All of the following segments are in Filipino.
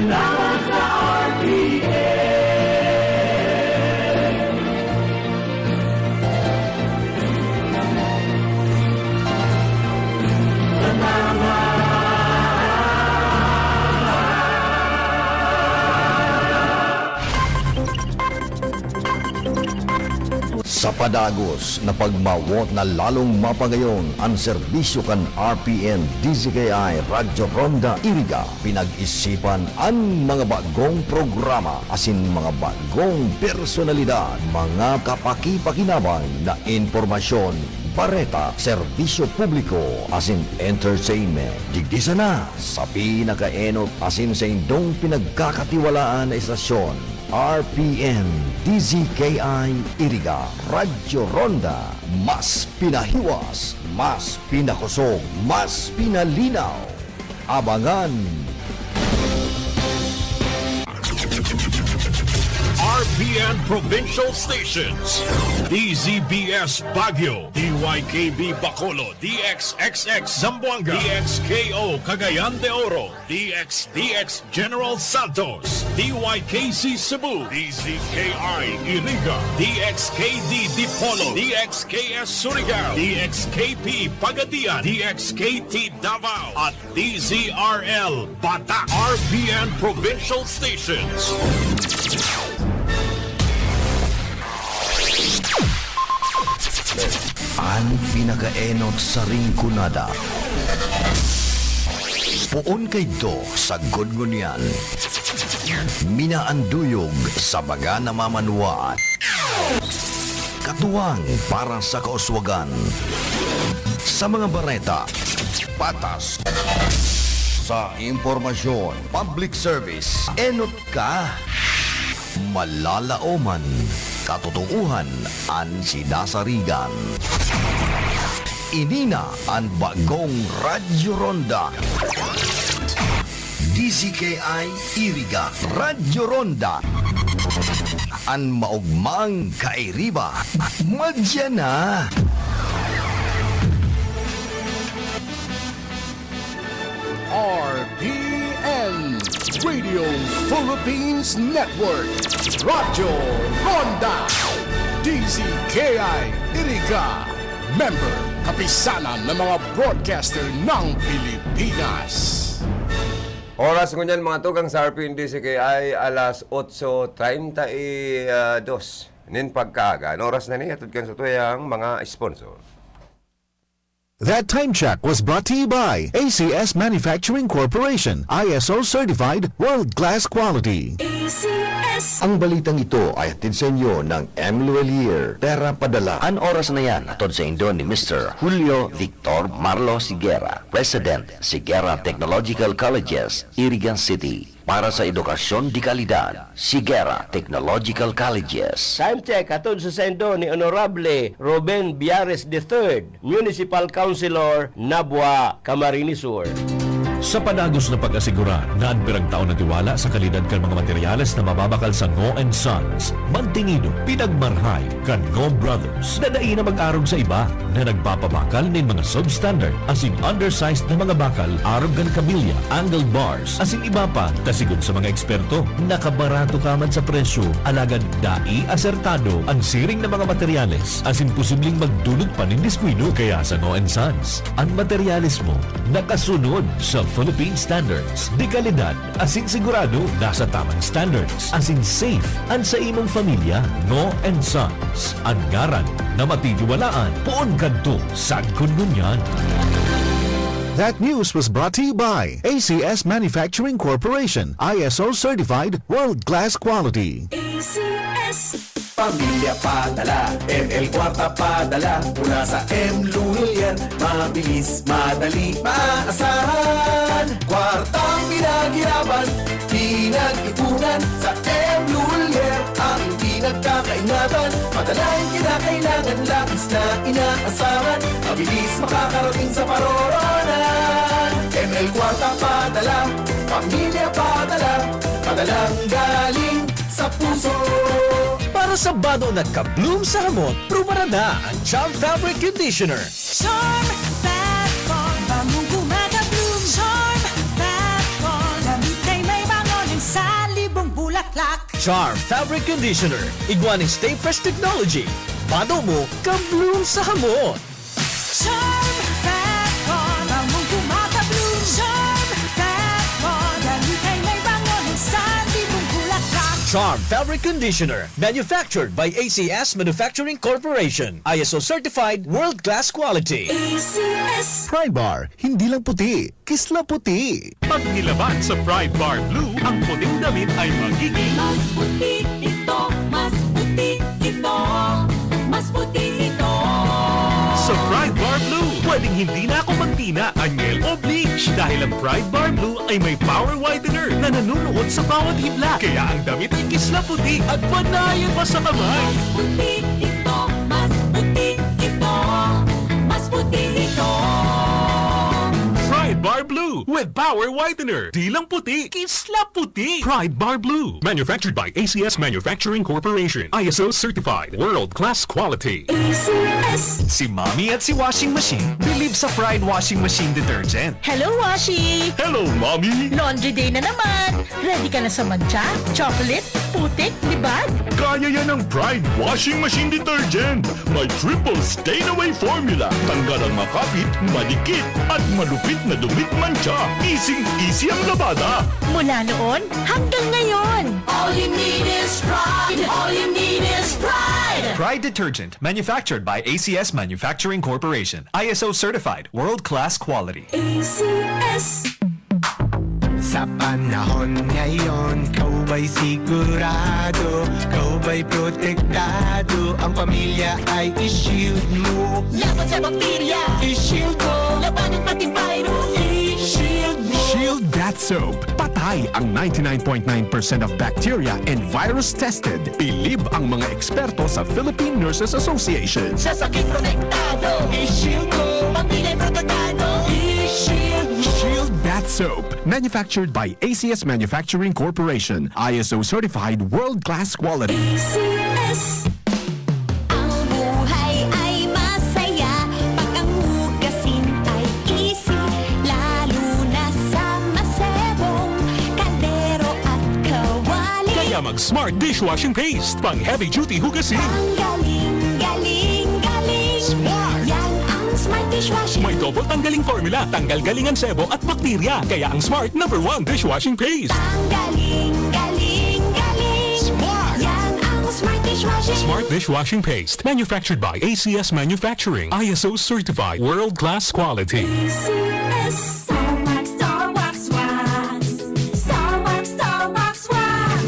Salamat sa RPN. Sa padagos na pagmawot na lalong mapangayon ang serbisyo kan RPN DZKI Radyo Ronda Iriga, pinag-isipan ang mga bagong programa asin mga bagong personalidad, mga kapaki-pakinabang na impormasyon, bareta, serbisyo publiko, asin entertainment. Digdisa na sa pinakaenot asin sa indong pinagkakatiwalaan na istasyon, RPN DZKI Iriga Radyo Ronda. Mas pinahiwas, mas pinakusog, mas pinalinaw. Abangan! RPN Provincial Stations, DZBS Baguio, DYKB Bacolod, DXXX Zamboanga, DXKO Cagayan de Oro, DXDX General Santos, DYKC Cebu, DZKI Iriga, DXKD Dipolo, DXKS Surigao, DXKP Pagadian, DXKT Davao, at DZRL Bata. RPN Provincial Stations. Ang pinakaenot sa ringkunada. Puon kay do sa gudgunyan. Minaanduyog sa baga na mamanuaan. Katuwang para sa kauswagan. Sa mga bareta, patas. Sa impormasyon, public service, enot ka. Malalaoman, katotohanan ang sinasarigan. Inina ang bagong Radyo Ronda. DZKI Iriga Radyo Ronda. Ang maugmang kairiba. Madya na! RPN Radio Philippines Network Radyo Ronda DZKI Iriga Member Kapisanan ng mga broadcaster ng Pilipinas. Oras ngunyan mga tugang sa RPN DZKI alas 8:32 nin pagkaaga. Oras na ni atod kan sa tuyang mga sponsor. That time check was brought to you by ACS Manufacturing Corporation, ISO certified world-class quality. ACS. Ang balitang ito ay hatid sa inyo ng M. Luelier, Terra Padala. An oras na yan, atod sa indo ni Mr. Julio Victor Marlo Siguera, President, Siguera Technological Colleges, Irigan City. Para sa edukasyon di kalidad, Siguera Technological Colleges. Time check atod sa sendo ni Honorable Ruben Biares III, Municipal Councilor, Nabwa, Camarines Sur. Sa padagos na pag-asigura na ang pirang taon na tiwala sa kalidad kan mga materyales na mababakal sa Ngo & Sons, mantingido, pinagmarhay kan Ngo Brothers na daí na mag-arog sa iba na nagpapabakal ng mga substandard asing undersized na mga bakal, arog kan kabilya, angled bars, asing iba pa, tasigon sa mga eksperto, nakabarato ka man sa presyo, alagad dai asertado ang siring na mga materyales, asing posibleng magdulot pa ng diskwido kaya sa Ngo & Sons. Ang materyales mo, nakasunod sa Philippine Standards. Di kalidad, asin sigurado, nasa tamang standards. Asin safe, ang sa imong familia, Ngo & Sons. Ang ngaran na matitiwalaan, poon kadto sa kundunyan. That news was brought to you by ACS Manufacturing Corporation, ISO certified world-class quality. ACS. Pamilya padala, ML Kwarta padala, mula sa M. Lulian, mabilis, madali, maasahan. Kwartang pinaghirapan, pinag-ipunan, sa M. Lulian, ang hindi nagkakaingatan. Padalang kinakailangan, labis na inaasahan, mabilis makakarating sa paroronan. ML Kwarta padala, pamilya padala, padalang galing sa puso. Para sa bado nagka-bloom sa hamot, prumara na ang Charm Fabric Conditioner. Charm Fat-Ball, bagong gumaga-bloom. Charm Fat-Ball, damit ay may bango ng Charm Fabric Conditioner. Iguaning Stay Fresh Technology. Bado mo, ka-bloom sa hamon. Charm Factor, bangong kumaka-bloom. Charm Factor, dahil kay may bangon sa libong bulaklak. Charm Fabric Conditioner. Manufactured by ACS Manufacturing Corporation. ISO certified world-class quality. ACS. Pride Bar, hindi lang puti, kisla puti. Pag nilaban sa Pride Bar Blue, ang puting damit ay magiging Mas puti ito, mas puti ito, mas puti ito. sa Pride Bar Blue. Pwedeng hindi na ako magtina, anyel o bleach dahil ang Pride Bar Blue ay may power whitener na nanunuot sa bawat hibla. Kaya ang damit ay kisla puti at panayan pa sa kamay. Mas puti ito, mas puti ito, mas puti ito. Pride Bar Blue with power whitener. Di lang puti, kisla puti. Pride Bar Blue. Manufactured by ACS Manufacturing Corporation. ISO certified. World-class quality. ACS. Si Mommy at si Washing Machine believe sa Pride Washing Machine Detergent. Hello, Washi! Hello, Mommy! Laundry day na naman! Ready ka na sa mancha, chocolate, putik, libag? Kaya yan ng Pride Washing Machine Detergent. May triple stain-away formula. Tanggal ang makapit, madikit, at malupit na dumit mancha. Easy ang labada. Mula noon hanggang ngayon! All you need is pride. All you need is pride. Pride Detergent, manufactured by ACS Manufacturing Corporation. ISO certified, world-class quality. ACS. Sa panahon ngayon, kau ba'y sigurado? Kau ba'y protektado? Ang pamilya ay i-shield mo. Laban sa bakterya, I-shield mo. labanan pati virus, i-shield mo. Shield That Soap. Patay ang 99.9% of bacteria and virus tested. Bilib ang mga eksperto sa Philippine Nurses Association. Sa sakit protektado, I-shield mo. pamilya protektado, i-shield mo. Shield That Soap. Manufactured by ACS Manufacturing Corporation. ISO certified world-class quality. ACS. Ang buhay ay masaya pag ang hugasin ay easy, lalo na sa masebong kaldero at kawali. Kaya mag-Smart Dishwashing Paste. Pang heavy-duty hugasin. Ang galing, galing, galing. Smart! Yan ang Smart Dishwashing. May double tanggaling formula. Tanggal galingan sebo at bakterya. Kaya ang Smart #1 Dishwashing Paste. Ang galing, galing, galing. Smart! Yan ang Smart Dishwashing. Smart Dishwashing Paste. Manufactured by ACS Manufacturing. ISO certified. World-class quality. ACS. Star Wax, Star Wax, Wax. Star Wax, Star Wax, Wax.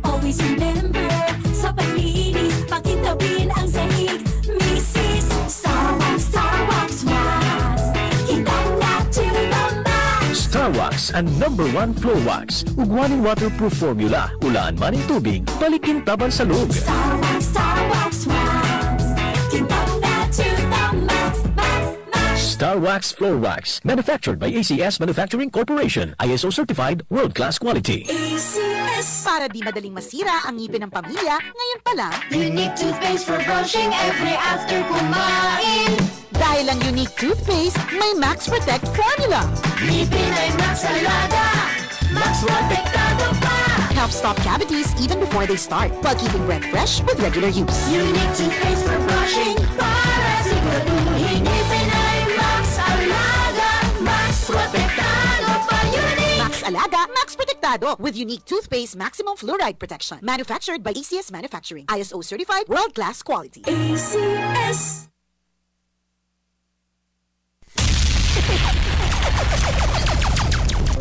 Always remember, sa paglinis, pakintabin ang sahig. Mrs. Star Wax, Star Wax, Wax. Kitang na to the max. Star Wax and #1 Floor Wax. Ugwaning waterproof formula. Ulaan man ang tubig, balikin taban sa loob. Star Wax, Star Wax, Wax. Kitang na to the max, max, max. Star Wax Floor Wax. Manufactured by ACS Manufacturing Corporation. ISO certified, world-class quality. ACS. Para di madaling masira ang ngipin ng pamilya, ngayon pa lang, Unique toothpaste for brushing every after kumain. dahil ang unique toothpaste, may Max Protect formula. Ngipin ay Max Alaga, Max Protektado pa. Help stop cavities even before they start, while keeping breath fresh with regular use. Unique toothpaste for brushing para siguraduhin ngipin ay Max Alaga, Max Protektado pa. Unique. Max Alaga, Max Protectado with unique toothpaste maximum fluoride protection. Manufactured by ACS Manufacturing. ISO certified, world-class quality. ACS.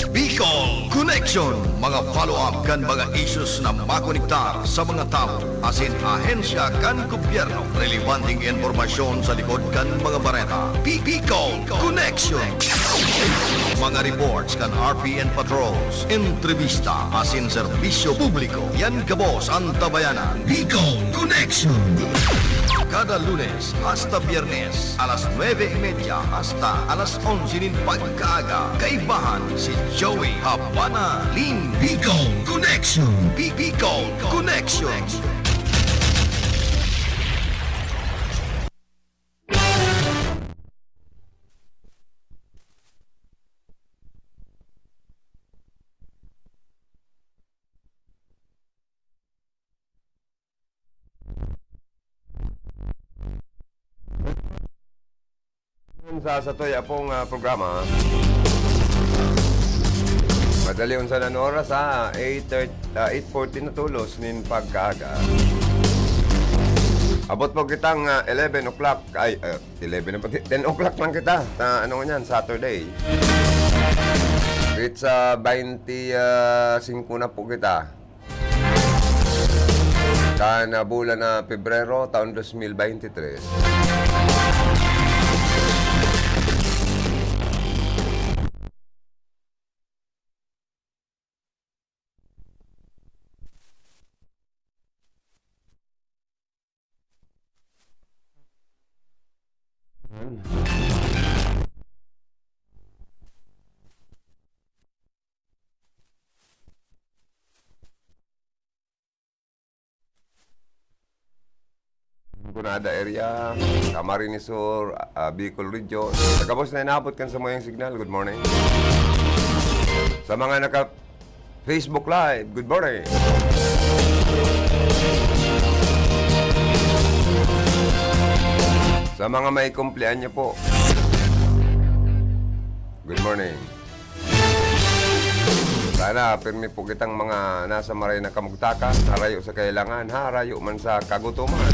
Bicol Connection. Mga follow-up kan mga issues na makonektar sa mga tao. Asin ahensya kan gobyerno. Relevanteng informasyon sa likod kan mga bareta. Bicol Connection. Mga reports kan RPN patrols. Entrevista asin serbisyo publiko. Yan kabos ang tabayanan. Bicol Connection. Kada Lunes hasta Biyernes, alas 9:30 hasta alas 11 pagkaaga. Kaibahan si Joey Habana Lin Bicol Connection. Bicol Connection. sa Satoya pong programa. Madali unsa na oras sa 8:40 na tulos nin pagkaaga. Abot po kitang 11 o'clock, 11 na pati, 10 o'clock lang kita, ano nga yan, Saturday. It's 25 na po kita. Kana bulan na Pebrero, taon 2023. Gunada area, Camarines Sur, Bicol Region. Pagkabos na inabot kan sa moyang signal, good morning. Sa mga naka-Facebook Live, good morning. Sa mga may kumplian niyo po, good morning. Sana, pirmi po kitang mga nasa maray na kamugtakan, harayo sa kailangan, harayo man sa kagutuman.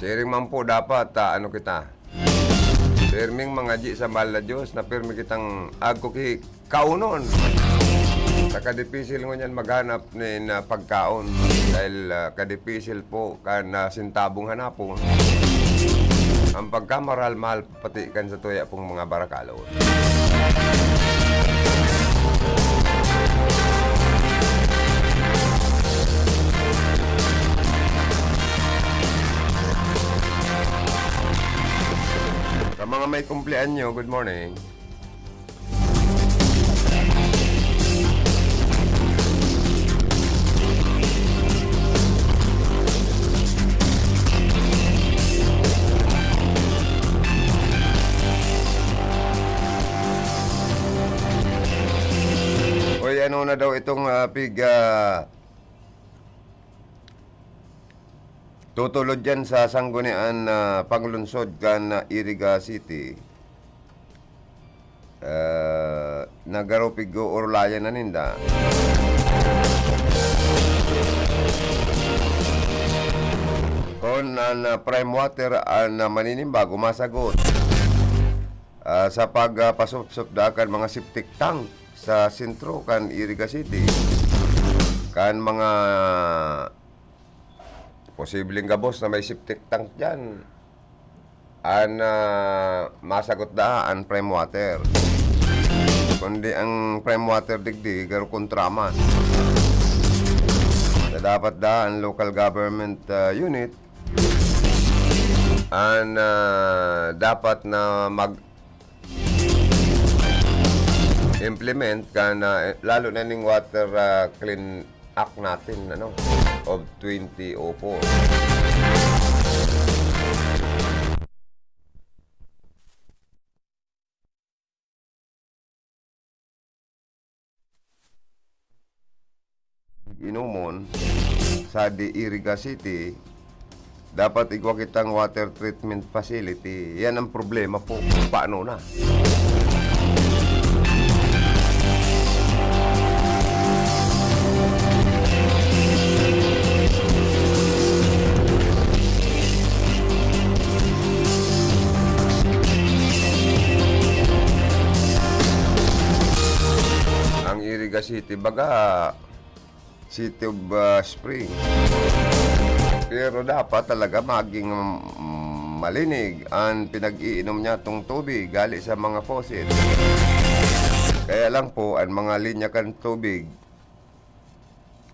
Sharing man po dapat, ano kita, pirming mga di sa mahal na Diyos na pirmi kitang agko ki kaunon. Kadipisil ngo niyan maghanap ni na pagkaon dahil kadipisil po kan sintabong hanapon. Ang pagkamaral-mahal pati kan sa tuya pong mga barakalon. Sa mga may kumplian nyo, good morning. Oy, ano na daw itong tutulod dyan sa sanggunian na panglunsod kan Iriga City. Nagaropigo Orlayan na ninda. Kung prime water ang maninimba, gumasagot sa pagpasupsupdakan mga septic tank sa sentro kan Iriga City. Kan mga posibleng gabos na may septic tank dyan masagot da ang prime water. Kundi ang prime water digdi garo kontraman na dapat da ang local government unit ang dapat na mag implement kana lalo na ning water clean act natin of 2004. Inumon sa Iriga City, dapat igwa kitang water treatment facility. Yan ang problema po. Paano na? Iriga City, baga City of Spring. Pero dapat talaga maging malinig ang pinag-iinom niya tong tubig gali sa mga faucet. Kaya lang po ang mga linya kan tubig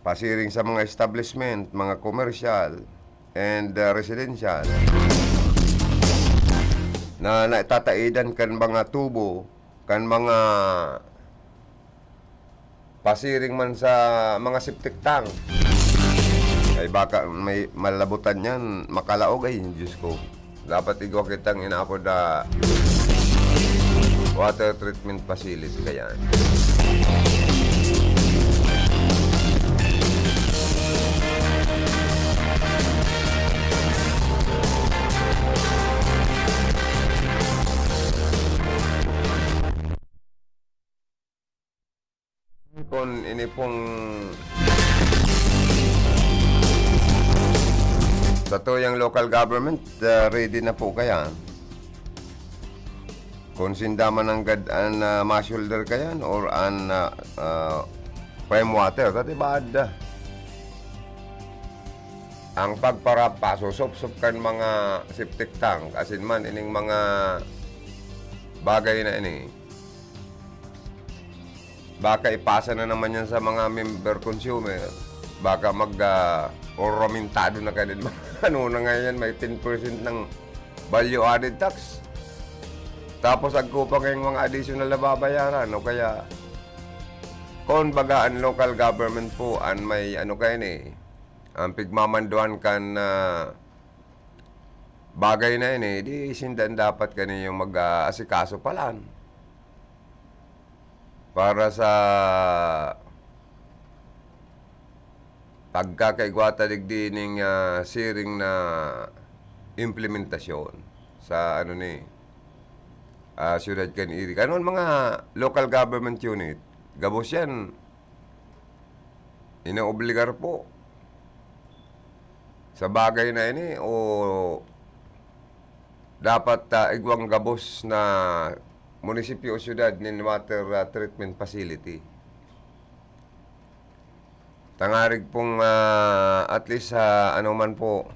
pasiring sa mga establishment, mga commercial and residential na naitataidan kan mga tubo, kan mga pasiring man sa mga septic tank. Ay baka may malabutan yan, makalaog ay, Diyos ko. Dapat igwa kitang inaapod na water treatment facility kaya. ini pong sa tuyang local government, ready na po kaya? Kung sindaman ng ma-shoulder kayan or prime water, tati bad. Ang pagparapa, susop-sup kan mga septic tank, asin man, ining mga bagay na ini. Baka ipasa na naman yan sa mga member consumer. Baka or romintado na kanil. Ano na ngayon, may 10% ng value added tax. Tapos agkupang yung mga additional na babayaran. O kaya, kung baga ang local government po, ang may ano kayo ang pigmamanduan kan bagay na yun di sindan dapat kaninyong mag-asikaso palan. Para sa pagkakaigwata digdining siring na implementasyon sa siyudad kan iri. Kanon mga local government unit, gabos yan, inaobligar po sa bagay na ini o dapat igwang gabos na munisipyo o siyudad ng water treatment facility. Tangarig pong at least ano man po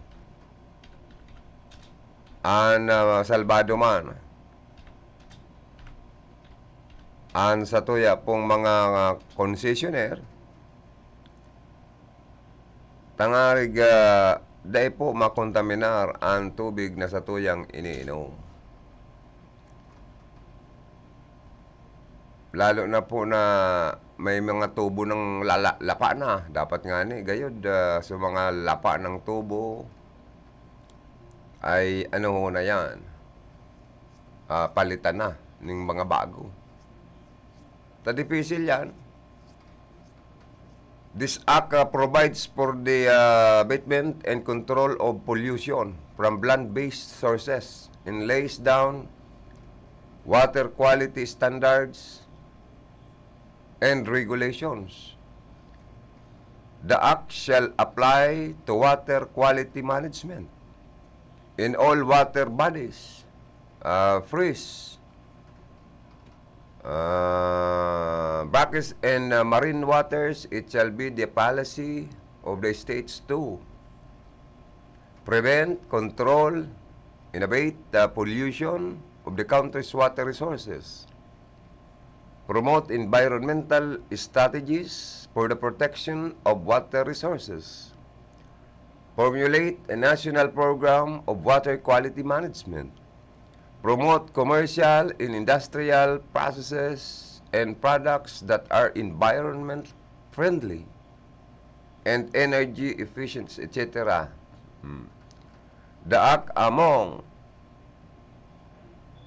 salbado man sa tuya pong mga concessionaire tangarig dahil po makontaminar ang tubig na sa tuyang iniinom. Lalo na po na may mga tubo ng lapa na. Dapat nga gayod sa mga lapa ng tubo ay na yan. Palitan na ng mga bago. Tadipisil yan. This act provides for the abatement and control of pollution from land-based sources and lays down water quality standards and regulations. The act shall apply to water quality management in all water bodies, freeze, brackish and marine waters. It shall be the policy of the states to prevent, control, and abate the pollution of the country's water resources, promote environmental strategies for the protection of water resources, formulate a national program of water quality management, promote commercial and industrial processes and products that are environment friendly and energy efficient, etc. The act, among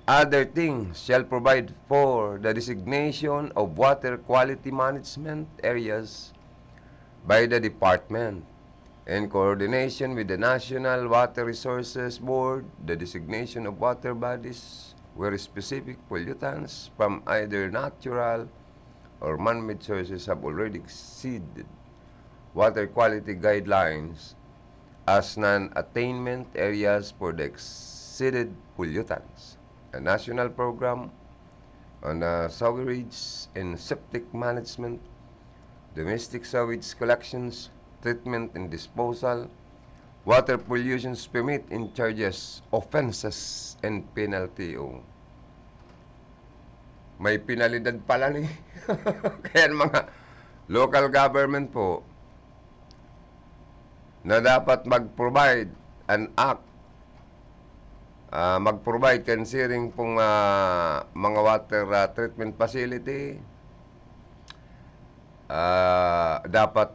other things, shall provide for the designation of water quality management areas by the department in coordination with the National Water Resources Board, the designation of water bodies where specific pollutants from either natural or man-made sources have already exceeded water quality guidelines as non-attainment areas for the exceeded pollutants. A national program on sewage and septic management, domestic sewage collections, treatment and disposal, water pollution permit and charges, offenses and penalty. May penalidad pala Kaya mga local government po na dapat mag-provide an act, mag-provide considering pong mga water treatment facility, dapat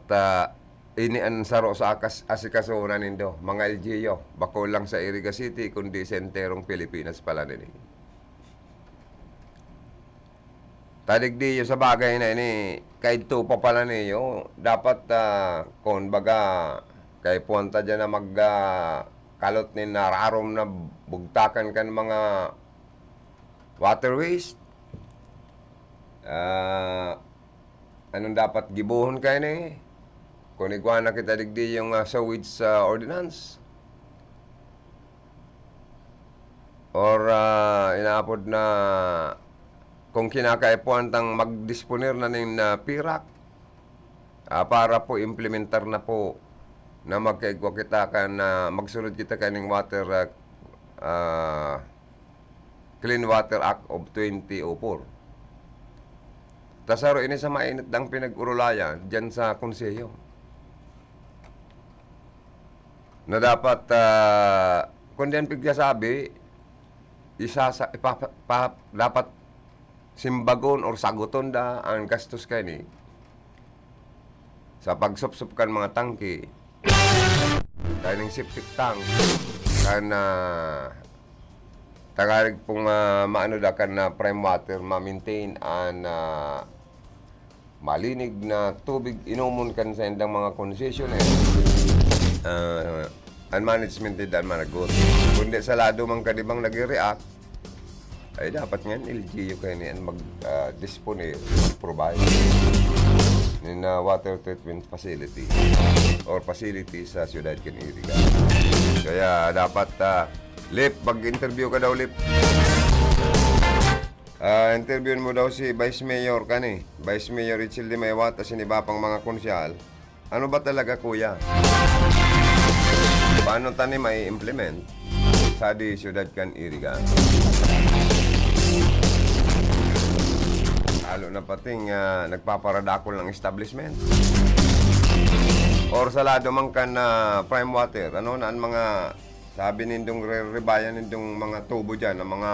iniansaro sa asikasunan nindo, mga LGU, bako lang sa Iriga City, kundi sa enterong Pilipinas pala nini. Tadigdi sa bagay na ini, kahit tupa pala niyo, dapat kung baga, kay punta dyan na kalot ni nararom na bugtakan kan mga water waste, Anong dapat gibuhon kayo ni? Kung iguan na kita digdi yung sewage ordinance. Or inaapod na kung kinakaipuan tang magdisponer na ning pirak para po implementar na po na magkaigwa kita kan magsunod kita kaning water Clean Water Act of 2004. Tasaro ini sa mainit ng pinag-urulayan dyan sa konseyo. Na dapat, kung diyan pigyasabi, dapat simbagon or saguton da ang gastos kayo ni sa pagsupsup kan mga tangki, kaning septic tank, kan tagarig pong maano da kan na prime water ma-maintain an malinig na tubig inumon kan sa indang mga concessionaire ang management din dahil managot. Kundi sa lado mang kadibang nag-react ay dapat nga LGU kayo niyan mag-dispone, provide in water treatment facility or facility sa siyudad Iriga. Kaya dapat Lip, pag-interview ka daw, Lip. Interviewin mo daw si Vice Mayor kani. Vice Mayor Richel de Maywat at siniba pang mga konsyal. Ano ba talaga, kuya? Paano tani may implement sa di siyudad kan Iriga? Lalo na pating nagpaparadakol ng establishment. Or sa lado man kan prime water, ano na ang mga sabi nindong rebayan nindong mga tubo dyan, ang mga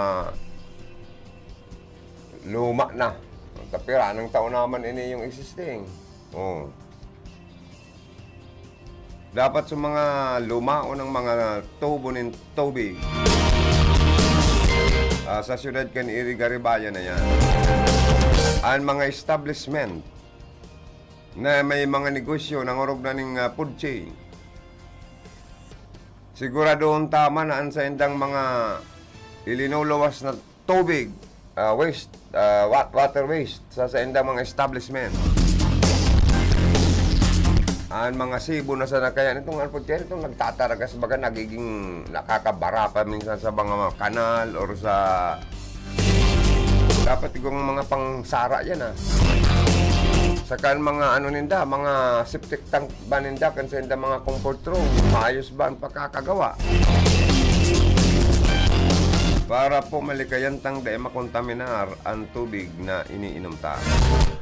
luma na. Kapira, anong taon naman ini yung existing. Oh. Dapat sa mga luma o ng mga tubo ng tubig sa siyudad kan Iriga Rebayan na yan. Ang mga establishment na may mga negosyo ng orog na ng food chain, siguradoon tama na ang sa indang mga ilinuluwas na tubig, waste, water waste sa indang mga establishment. Ang mga sibo na sana kaya nitong alpotyer, itong nagtataragas baga nagiging nakakabara pa minsan sa mga kanal or sa dapat igong mga pangsara yan Sakan mga ano ninda, mga septic tank ba ninda, kan sa mga comfort room, maayos ba ang pagkakagawa? Para po malikayantang dae makontaminar ang tubig na iniinom ta.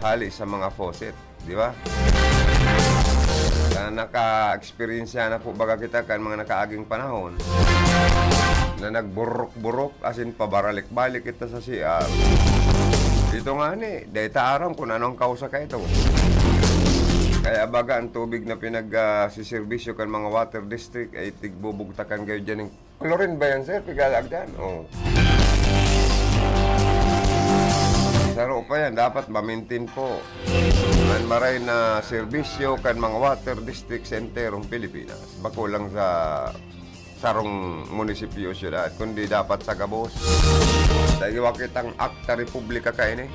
Hali sa mga faucet, di ba? Naka-experience na po baga kita kan mga nakaaging panahon na nagburok-burok asin pabaralik-balik kita sa CR. Ito nga ni, data aram kung anong kausa ka ito. Kaya baga ang tubig na pinag-siservisyo kan mga water district ay tigbubugtakan kayo dyan ng chlorine ba yan, sir? Pigalag dyan? Oh. Saro pa yan, dapat ma-maintain po. Maray na serbisyo kan mga water district sa enterong Pilipinas. Bako lang sa sarong munisipyo siyudad, kundi dapat sa gabos. Dahil wakitang akta republika kayo ni.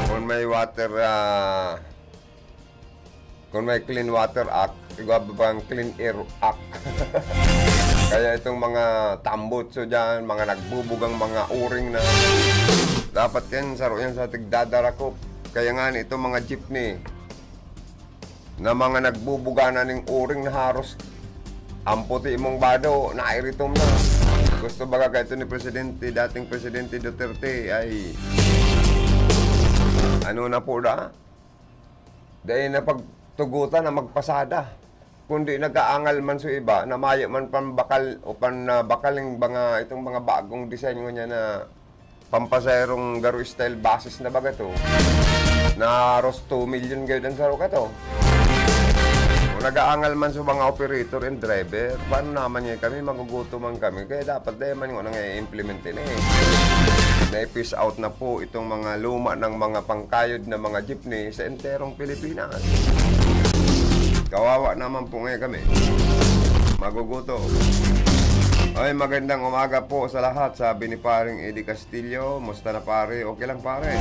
Kung may water, kung may Clean Water Act, igwabang Clean Air Act. Kaya itong mga tambutso dyan, mga nagbubugang mga uring na, dapat yan, saro yan sa tigdadarakop. Kaya nga itong mga jeepney, na mga nagbubuga na ng uring na haros ang puti mong bado na iritom na. Gusto baga ka ito ni Presidente, dating Presidente Duterte ay ano na po da? Dahil na pagtugutan na magpasada. Kundi nag-aangal man sa iba, na mayo man pambakal o panbakaling mga itong mga bagong design niya na pampasayrong garo style basis na baga to. Na haros 2 million gaydan sa roka to. Kung nag-aangal man sa mga operator and driver, paano naman niya kami, magugutom man kami. Kaya dapat dahil man yung nang-implement din Na-piece out na po itong mga luma ng mga pangkayod na mga jeepney sa enterong Pilipinas. Kawawa naman po ngayon kami. Magugutom. Ay, magandang umaga po sa lahat. Sabi ni paring Eddie Castillo, musta na pare? Okay lang pare.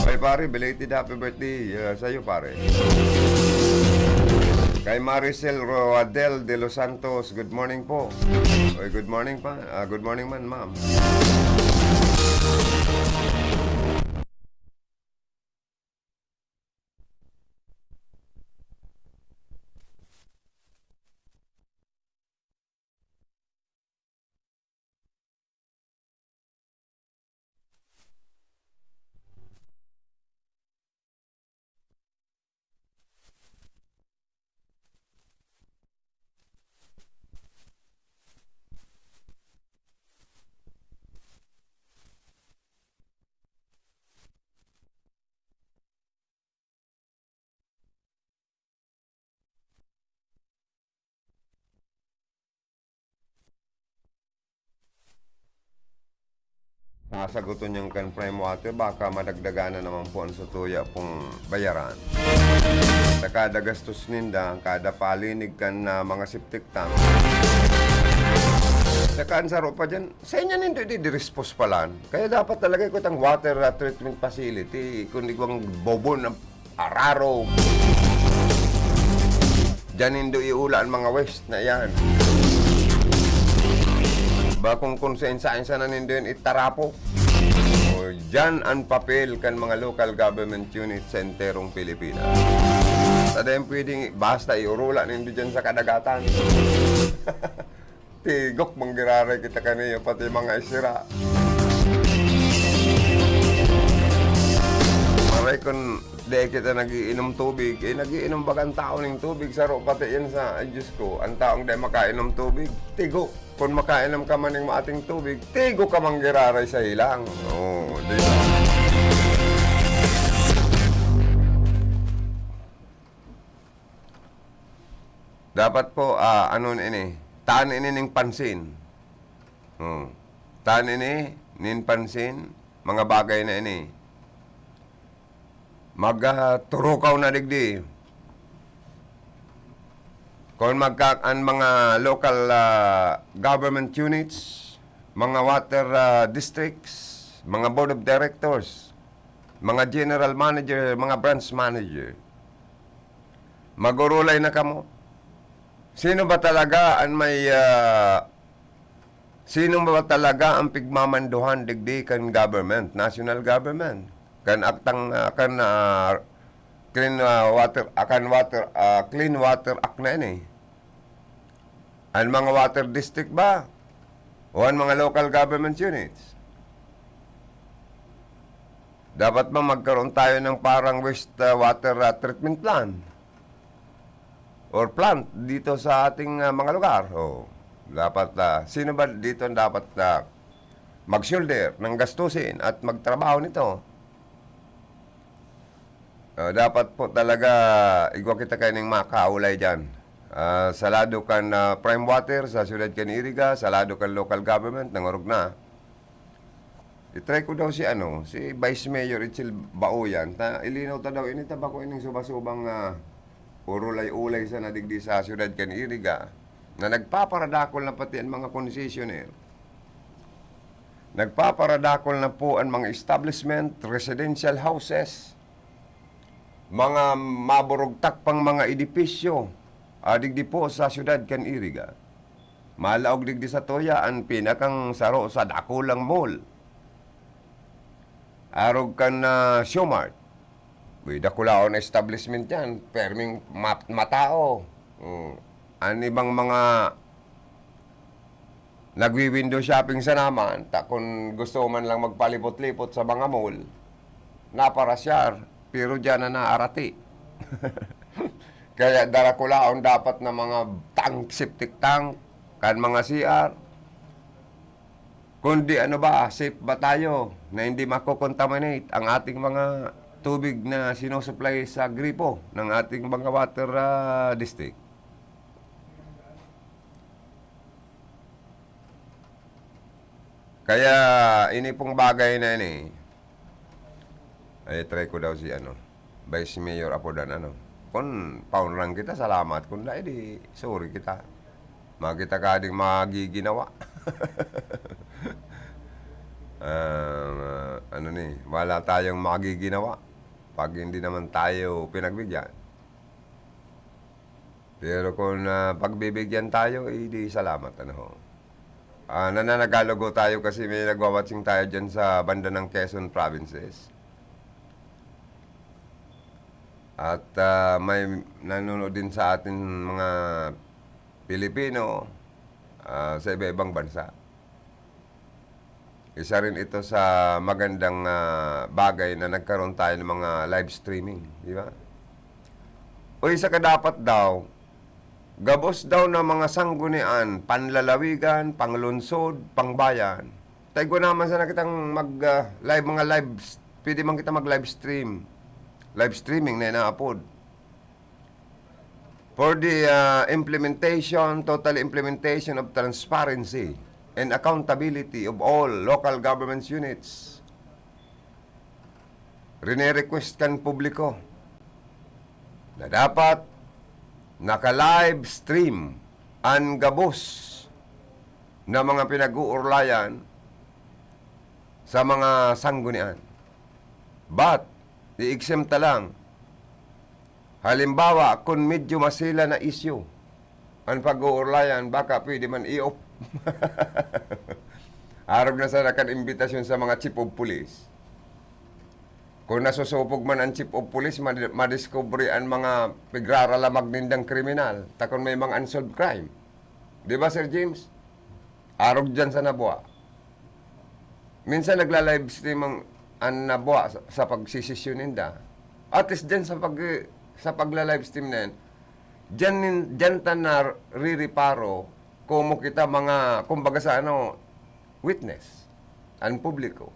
Okay pare, belated happy birthday sa'yo pare. Kay Maricel Roadel de Los Santos, good morning po. Oy, good morning pa. Good morning man, ma'am. Sasagutin niyang kan prime water, baka madagdagan na naman po ang sutuya pong bayaran. Sa kada gastos ninda, kada palinig kan na mga septic tank. Sa kansaro pa dyan, sa inyo nindo di-dispose palan. Kaya dapat talaga ko itang water treatment facility, kundi kong bobon ng araro. Dyan nindo iulaan mga waste na yan. Bakong konsensya na nindo yun itarapo. O dyan ang papel kan mga local government unit sa enterong Pilipinas. Tadayang pwedeng basta iurula nindo dyan sa kadagatan. Tigok manggiraray kita kaniyo pati mga isira. Maray kung di kita nagiinom tubig, nagiinom bagang tao ng tubig, saro pati yan sa, ay Diyos ko, ang taong di makainom tubig, tigo. Kung makainom ka man ng maating tubig, tigo ka manggiraray sa ilang. Oo, di ba? Dapat po, ano ini, taan ini ning pansin. Taan ini, nin pansin, mga bagay na ini. Magturukaw na digdi. Kung ang mga local government units, mga water districts, mga board of directors, mga general manager, mga branch manager, magurulay na kamo. Sino ba talaga ang may sino ba talaga ang pigmamanduhan digdi kan government, national government, kan aktang Clean Water Act na ini. Ang mga water district ba? O ang mga local government units? Dapat ba magkaroon tayo ng parang wastewater treatment plan? Or plant dito sa ating mga lugar? O, dapat, sino ba dito dapat mag-shoulder ng gastusin at magtrabaho nito? Dapat po talaga igwa kita kayo ng makaulay dyan. Salado kan prime water sa siyudad kan Iriga, salado kan local government, nangurog na. I-try ko daw si Vice Mayor Ichil Baoyan, ilinaw ta daw, ini tabako ining subasubang urulay-ulay sa nadigdi sa siyudad kan Iriga, na nagpaparadakol na pati ang mga concessionaire. Nagpaparadakol na po ang mga establishment, residential houses, mga maburugtak pang mga edipisyo, digdi po sa siyudad kan Iriga. Malaog digdi sa Toya, ang pinakang saro sa Dakulang Mall. Arog kan Showmart. Dakulao na establishment yan, perming matao. Ang ibang mga nagwi-window shopping sa naman, kung gusto man lang magpalipot-lipot sa mga mall, naparasyar, pero dyan na naarati. Kaya darakulaon dapat na mga septic tank, kan mga CR. Kundi safe ba tayo na hindi mako-contaminate ang ating mga tubig na sinusupply sa gripo ng ating mga water district. Kaya ini pong bagay na ini, ay try ko daw si Vice Mayor Apodan kung paunrang kita, salamat. Kung di, sorry kita. Makita ka ding magiginawa. Wala tayong magiginawa pag hindi naman tayo pinagbigyan. Pero kung pagbibigyan tayo, di salamat. Nananagalogo tayo kasi may nagwawatsing tayo dyan sa banda ng Quezon Provinces. At may nanonood din sa atin mga Pilipino sa iba-ibang bansa. Isa rin ito sa magandang bagay na nagkaroon tayo ng mga live streaming. Di ba? O isa ka dapat daw, gabos daw ng mga sanggunian, panlalawigan, panglunsod, pangbayan. Tayo ko naman sana kitang pwede man kita mag-live stream. Live streaming na inaapod. For the total implementation of transparency and accountability of all local government units. Rine-request kan publiko na dapat naka-live stream ang gabos na mga pinag-uurlayan sa mga sanggunian. But, i-exempta lang. Halimbawa, kung medyo masila na issue ang pag-uurlayan, baka pwede man i-off. Arog na sana kan imbitasyon sa mga chief of police. Kung nasusupog man ang chief of police, madiscovery ang mga pigraralamag nindang kriminal. Takon may mga unsolved crime. Di ba, Sir James? Arog dyan sa Nabua. Minsan nagla-live stream ang Nabua sa pagsisisyon ninda. At least dyan sa pagla-live stream na yan, dyan ta na ririparo kung kita mga, kumbaga sa witness, ang publiko.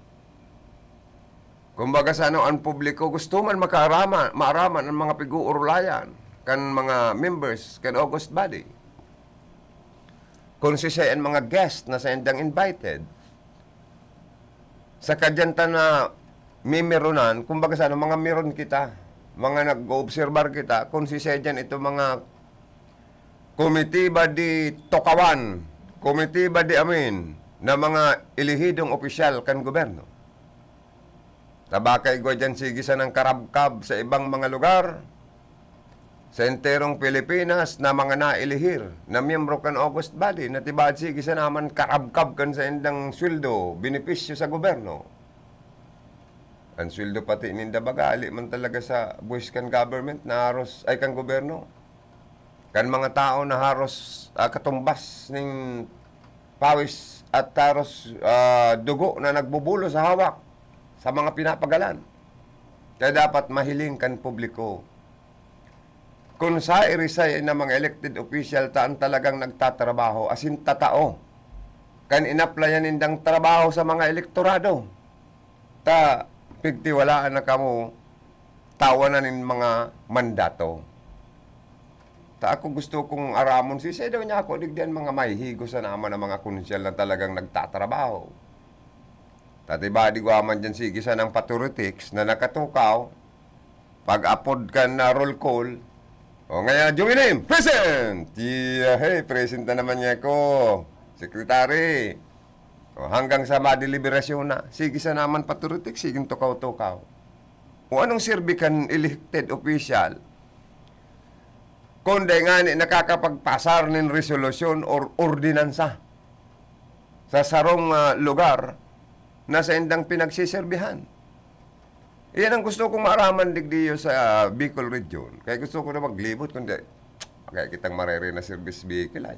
Kumbaga sa ang publiko, gusto man maaraman ang mga pigu-urulayan, kan mga members, kan August body. Kung siya mga guest na sa endang invited, sa kadyanta na mimironan, kumbaga sa mga miron kita, mga nag-observar kita, kung siya dyan ito mga komitiba di Tokawan, komitiba di Amin, na mga ilihidong opisyal kan gobyerno. Tabakay ko dyan sigisan ng karabkab sa ibang mga lugar, sa enterong Pilipinas na mga nailihir, na miyembro kan August body, na tibad sigisan naman karabkab kan sa endang sweldo, benepisyo sa gobyerno. Ang sweldo pati ninda bagali man talaga sa buwis kan government na haros ay kan gobyerno. Kan mga tao na haros katumbas ng pawis at haros dugo na nagbubulo sa hawak sa mga pinapagalan. Kaya dapat mahiling kan publiko. Kung sa irisay na mga elected official taan talagang nagtatrabaho, asin tatao, kan inaplayan nindang trabaho sa mga elektorado. Pigtiwalaan na kamo tawanan ng mga mandato. Ako gusto kong aramon siya daw niya ako digdian mga mahihigo sa naman ng mga konsyal na talagang nagtatrabaho. Tatibadi ko aman dyan sigisa ng paturitics na nakatukaw, pag-upload ka na roll call, o ngayon, Jumilim, present! Hey, present na naman niya ko, sekretary. O, hanggang sa madeliberasyon na, sigisa naman paturitics, siging tukaw-tukaw. O anong sirbikan elected official? Kundi nga nakakapagpasar ng resolusyon or ordinansa sa sarong lugar na sa indang pinagsiserbihan. Iyan ang gusto kong maaraman digdiyo sa Bicol region. Kaya gusto ko na maglibot kundi kaya kitang marere na service vehicle ay.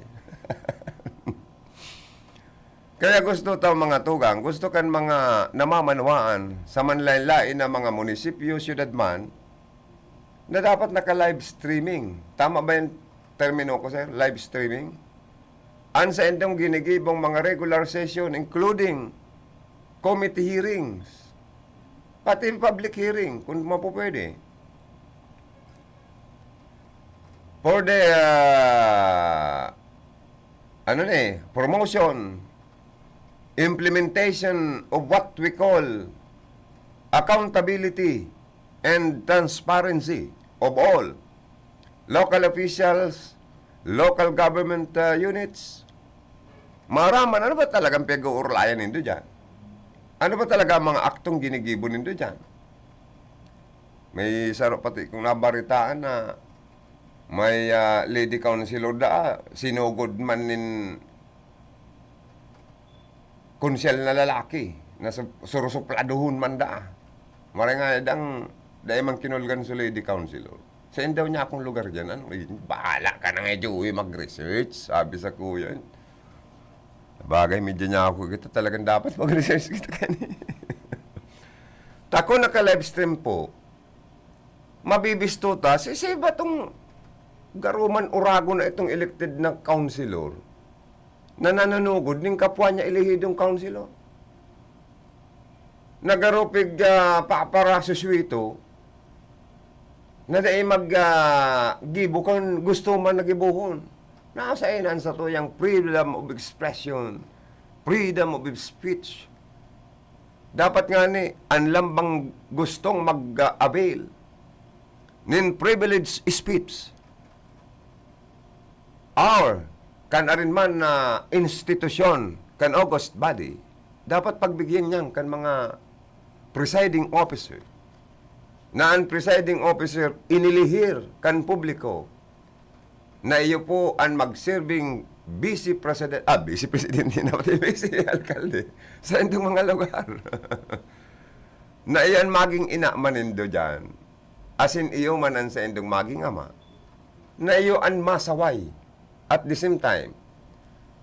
Kaya gusto tayo mga tugang, gusto kan mga namamanwaan sa manlain-lain na mga munisipyo, syudad man, na dapat naka-live streaming. Tama ba yung termino ko, sir? Live streaming? An sa endong ginigibong mga regular session, including committee hearings, pati public hearing, kung mapupwede. For the, promotion, implementation of what we call accountability and transparency of all local officials local government units. Maraman, ano ba talagang pag-uurlayan nindo dyan? Ano ba talaga ang mga aktong ginigibo nindo dyan? May saro pati kung nabaritaan na may lady councilor sinugod man nin konsyel na lalaki na surusupladuhon man Marangay dahil man kinulgan sa lady councilor. Saan daw niya akong lugar dyan? Ano? Bahala ka na nga, Joey, mag-research. Sabi sa kuya. Bagay, medyo niya ako. Ito talagang dapat mag-research kita kanina. Tako naka-livestream po, mabibistuta, si ba itong garuman urago na itong elected na councilor na nananugod ng kapwa niya ilihidong councilor? Nagarupig para suswito na dahil mag-gibo kung gusto man nagibuhon. Nasa inan sa to yung freedom of expression, freedom of speech. Dapat nga ni, anlam bang gustong mag-avail nin privileged speech. Or, kan arin man na institusyon, kan august body, dapat pagbigyan niyan kan mga presiding officer na ang presiding officer inilihir kan publiko na iyo po ang mag-serving vice president vice alkalde sa itong mga lugar. Na iyan maging ina manindo dyan, asin iyo manan sa indong maging ama, na iyo ang masaway at the same time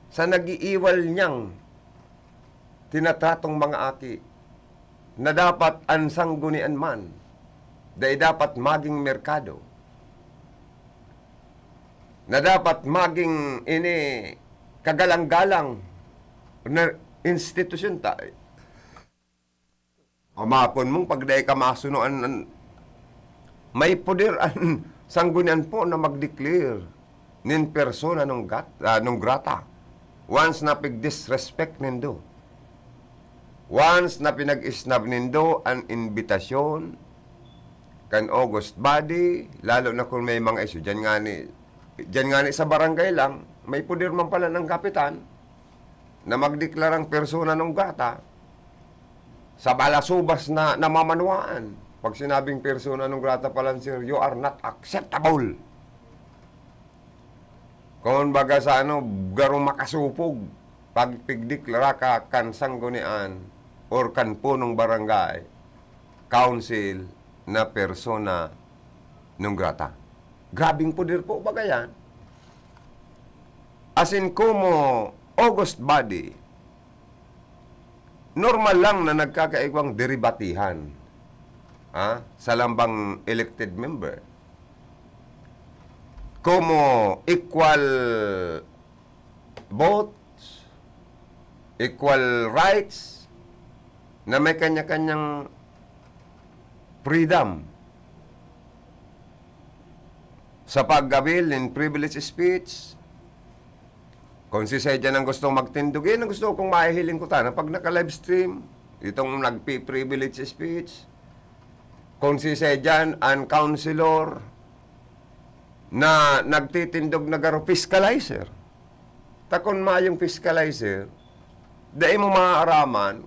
sa nag-iiwal niyang tinatratong mga aki na dapat ansanggunian man dahil dapat maging merkado, na dapat maging kagalang-galang na institusyon tayo. Umapon mong pagday ka masunuan, may poder ang sanggunian po na mag-declare nin persona nung grata. Once na pig-disrespect nindo. Once na pinag-isnab nindo ang invitasyon kan August body, lalo na kung may mga issue. Diyan nga ni sa barangay lang, may puder man pala ng kapitan na magdeklarang persona non grata sa balasubas na namamanuaan. Pag sinabing persona non grata pala, sir, you are not acceptable. Kung baga sa garong makasupog, pag pigdeklara ka kan sanggunian or kan punong barangay, council, na persona non grata. Grabing poder po baga yan. Asin como August body, normal lang na nagkakaigwang deribatihan sa lambang elected member. Como equal votes, equal rights, na may kanya-kanyang freedom sa pag-avail in privilege speech. Kung si Sedya nang gustong magtindugin, ang gusto kong mahihiling ko na pag naka-livestream, itong nagpi-privilege speech, kung si Sedya ang counselor na nagtitindog na garo fiscalizer, takon mayong fiscalizer, dahil mo maaaraman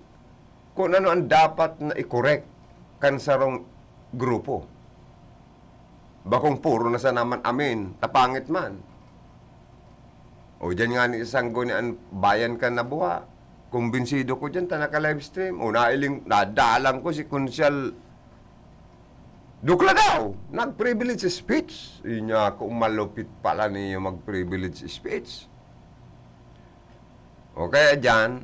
kung ano ang dapat na i-correct kan sarong grupo. Bakong puro na sa naman amin, tapangit man. O dyan nga ni isang gunian, bayan ka na buha. Kumbinsido ko dyan, naka-livestream. O nadalang ko si Konsyal Dukla daw, nag-privilege speech. Inya ako malupit pala niyo mag-privilege speech. O kaya dyan,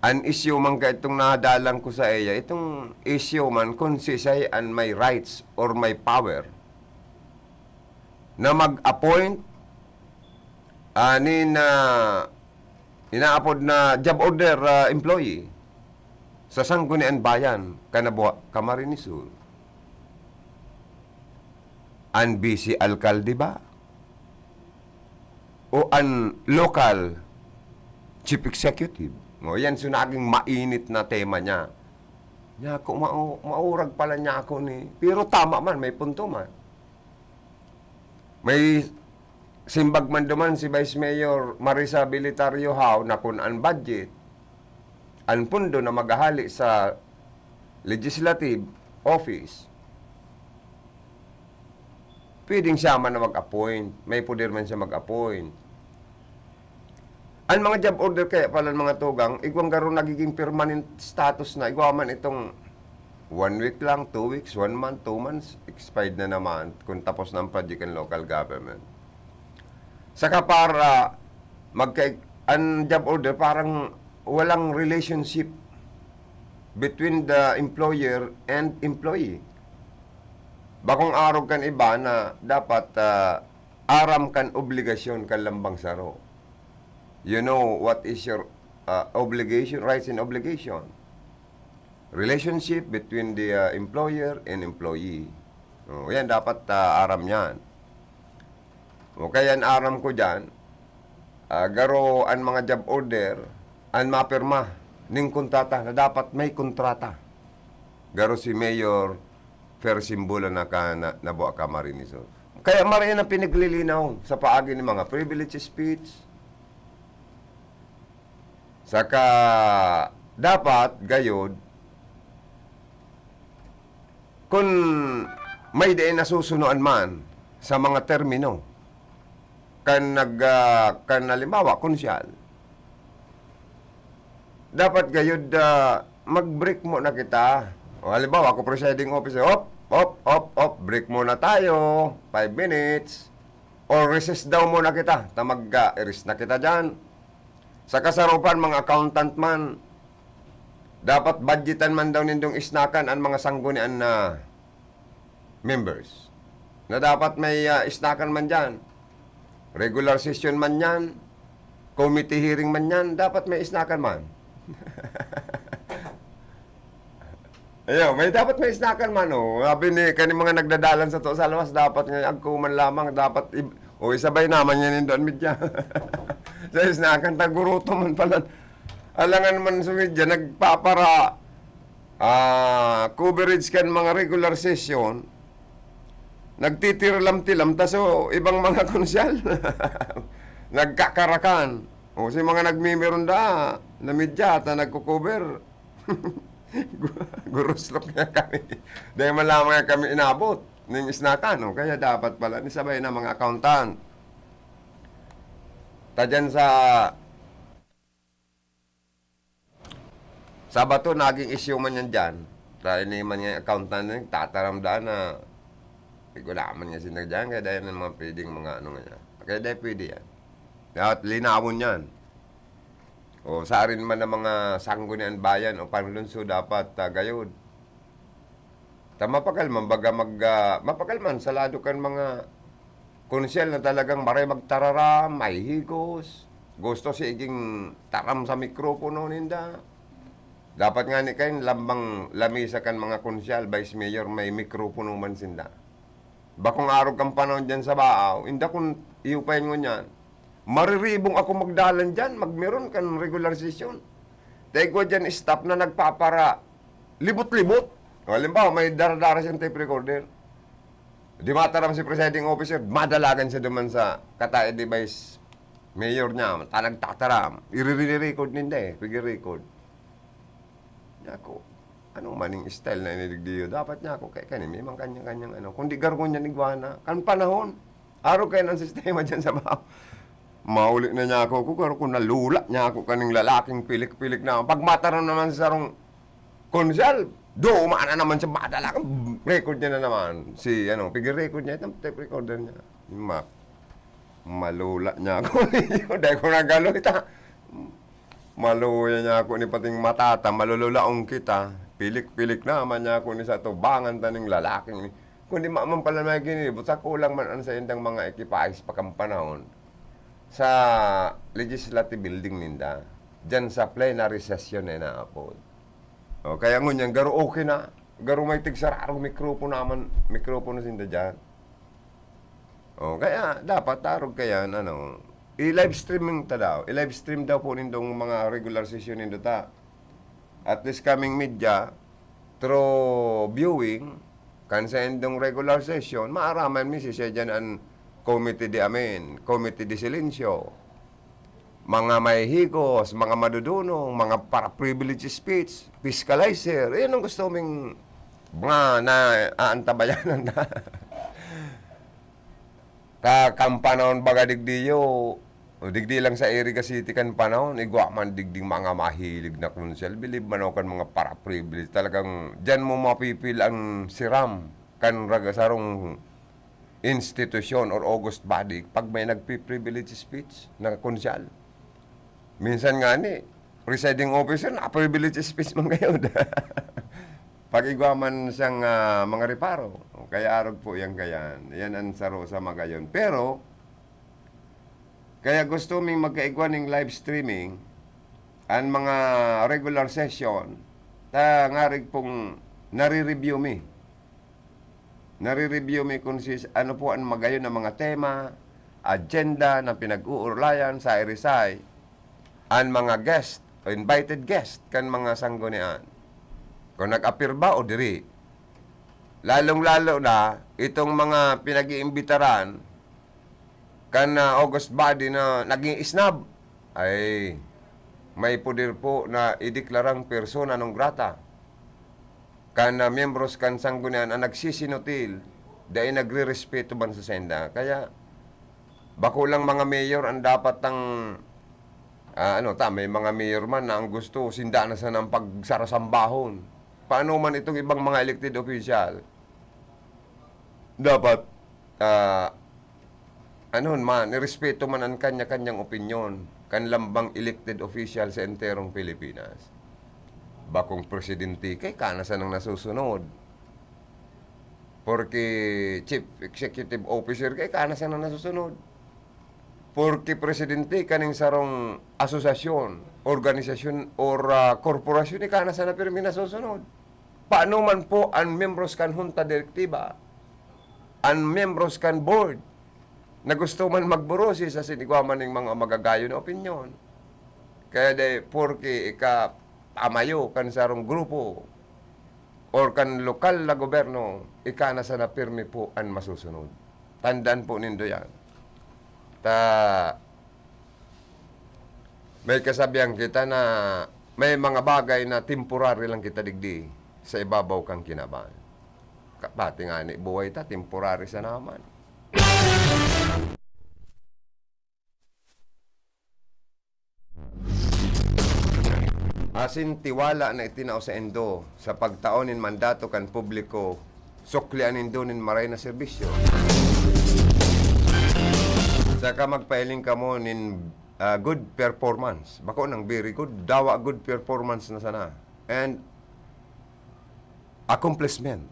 an issue man ka itong nadalang ko sa iya, itong issue man kung sisay an may rights or may power na mag-appoint ani na inaapod na job order employee sa sanggunian bayan kanabuha Camarines Sur. An busy alkalde ba? O an local chief executive? O yan, so naging mainit na tema niya. Niya ako, maurag pala niya ako ni. Pero tama man, may punto man. May simbag man duman si Vice Mayor Marisa Bilitario How na kun ang budget, ang pundo na magahali sa legislative office, pwedeng siya man na mag-appoint. May poder man siya mag-appoint. Ang mga job order kaya pala mga tugang, igwang garo nagiging permanent status na. Igwaman itong 1 week lang, 2 weeks, 1 month, 2 months, expired na naman kung tapos ng project and local government. Saka para ang job order parang walang relationship between the employer and employee. Bakong araw kan iba na dapat aram kan obligasyon kan lambang saro. You know what is your obligation, rights and obligation. Relationship between the employer and employee. Yan, dapat aram yan. O kaya aram ko dyan, garo ang mga job order, ang mapirma ning kontrata na dapat may kontrata. Garo si Mayor Fer Simbula na nabuha ka Marinisor. Kaya mariyan ang pinaglilinaw sa paagi ng mga privilege speech. Saka dapat gayod kung may diin nasusunuan man sa mga termino kan halimbawa konsyal, dapat gayod mag-break mo na kita. O halimbawa ako presiding officer, break muna tayo 5 minutes or recess daw muna kita ta mag-erase na kita dyan. Sa kasarupan, mga accountant man, dapat budgetan man daw nindong isnakan ang mga sanggunian na members. Na dapat may isnakan man dyan. Regular session man yan, committee hearing man yan, dapat may isnakan man. Ayaw, dapat may isnakan man, oh. Sabi ni, kaning mga nagdadalan sa to sa lawas, dapat nga, agkuman lamang, dapat, isabay naman yan doon midya. Sa isnakan, taguruto man pala. Alangan man sa media, nagpapara coverage kan mga regular session, nagtitiralam-tilam, taso ibang mga konsyal, nagkakarakan. O si mga nagmimiron na media, ta nagkukover. Guruslok niya kami. Dahil malamang nga kami inabot ng isnakan. Kaya dapat pala nisabay na mga accountant. Tadyan sa bato, naging issue man yan dyan. Dahil naman nga accountant na tataramdaan na igulaman nga sinagdyan. Kaya dahil ng mga pwedeng mga ano nga. Kaya dahil pwede yan. Kaya linawon yan. O sa rin man ng mga sanggunian bayan o panlunso dapat gayod. Mapakalman, mapakalman, salado kan mga konsyel na talagang maray magtararam, may higos, gusto si iging taram sa mikropono ninda. Dapat nga ni kayo lambang lamisa kan mga konsyel, vice mayor, may mikropono man sinda. Bakong araw kang panahon dyan sa baaw, hindi kung iupayin mo niyan, mariribong ako magdalan dyan, magmeron kan regular session. Dahil ko dyan staff na nagpapara, libot-libot. Halimbawa, may daradara siyang tape recorder. Di mataram si presiding officer, madalagan siya duman sa katae device mayor niya, nagtataram. I-record ninda pag-record. Niya ako, anong maning style na iniligdiyo? Dapat niya ako, kaya kanin, may mga kanyang-kanyang ano. Kung di gargon niya nigwana, kan panahon, araw kayo ng sistema dyan sa bahaw. Mauli na niya ako, kung nalula niya ako kaning lalaking pilik-pilik na. Pag mataram naman sa sarong konsyal, umana naman siya, madala ka, record niya na naman. Pig-record niya, itong tape recorder niya. Malula niya ako. Dahil ko nagalo kita. Maluya niya ako ni pating matata, malululaong kita. Pilik-pilik naman niya ako ni sa tubangan taning lalaking. Kung di maaman pala may ginibot, sa kulang man sa indang mga ekipahis pakampanahon sa legislative building ninda. Diyan sa plenary session na inaapod. O, kaya ngunyan, garo okay na. Garo may tigsararong mikropono sinda dyan. O, kaya dapat tarog kaya, i-live streaming ta daw. I-live stream daw po nindong mga regular session nindo ta. At this coming media, through viewing, kan sa indong regular session, maaraman mi siya dyan ang Committee de Amin, Committee de Silencio, mga mahihigos, mga madudunong, mga para-privilege speech, fiscalizer, yan ang gusto ming mga aantabayanan na. Kakampanahon baga digdiyo, o digdi lang sa Iriga City kan panahon, igwa man digding mga mahilig na konsel, bilib man kan mga para-privilege, talagang dyan mo mapipil ang siram, kan ragasarong institusyon or august body, pag may nagpi-privilege speech na konsel. Minsan nga ni, presiding officer, na-privilege speech man ngayon. Pag-igwaman siyang mga reparo. Kaya arog po yan kayan. Yan ang saro sa mga gayon. Pero, kaya gusto ming magkaigwa ng live streaming ang mga regular session, ta nga rin pong nare-review mi. Nare-review mi kung ano po ang magayon ng mga tema, agenda na pinag-uurlayan sa irisay, ang mga guest o invited guest kan mga sanggunian. Kung nag-appear ba o diri. Lalong-lalo na itong mga pinag-iimbitaran kan August body na naging isnab ay may poder po na ideklarang persona non grata kan miyembros kan sanggunian ang nagsisinotil dahil nagre-respeto ban sa senda. Kaya bako lang mga mayor ang dapat ang may mga mayor man na ang gusto sinda na sa ng pagsarasambahon. Paano man itong ibang mga elected official? Dapat, nirespeto man ang kanya-kanyang opinyon, kanlambang elected official sa enterong Pilipinas. Bakong presidente, kay kanasan ang nasusunod. Porque chief executive officer, kay kanasan ang nasusunod. Porque presidente kaning sarong asosasyon, organisasyon, or korporasyon, ka na sana pirmi nasusunod. Paano man po ang membros kan junta direktiba, ang membros kan board, na gusto man magburosi sa sinigwaman ng mga magagayo na opinyon. Kaya porque amayo kan sarong grupo, or kan lokal na gobyerno, na sana pirmi po ang masusunod. Tandaan po nindo yan. May kasabihan kita na may mga bagay na temporary lang kita digdi sa ibabaw kang kinaban. Pati nga ni buhay ta, temporary sa naman. Asin tiwala na itinao sa endo sa pagtaonin mandato kan publiko, suklianin doon maray na serbisyo. Saka magpailing ka mo nin good performance. Bako nang very good. Dawa good performance na sana. And accomplishment.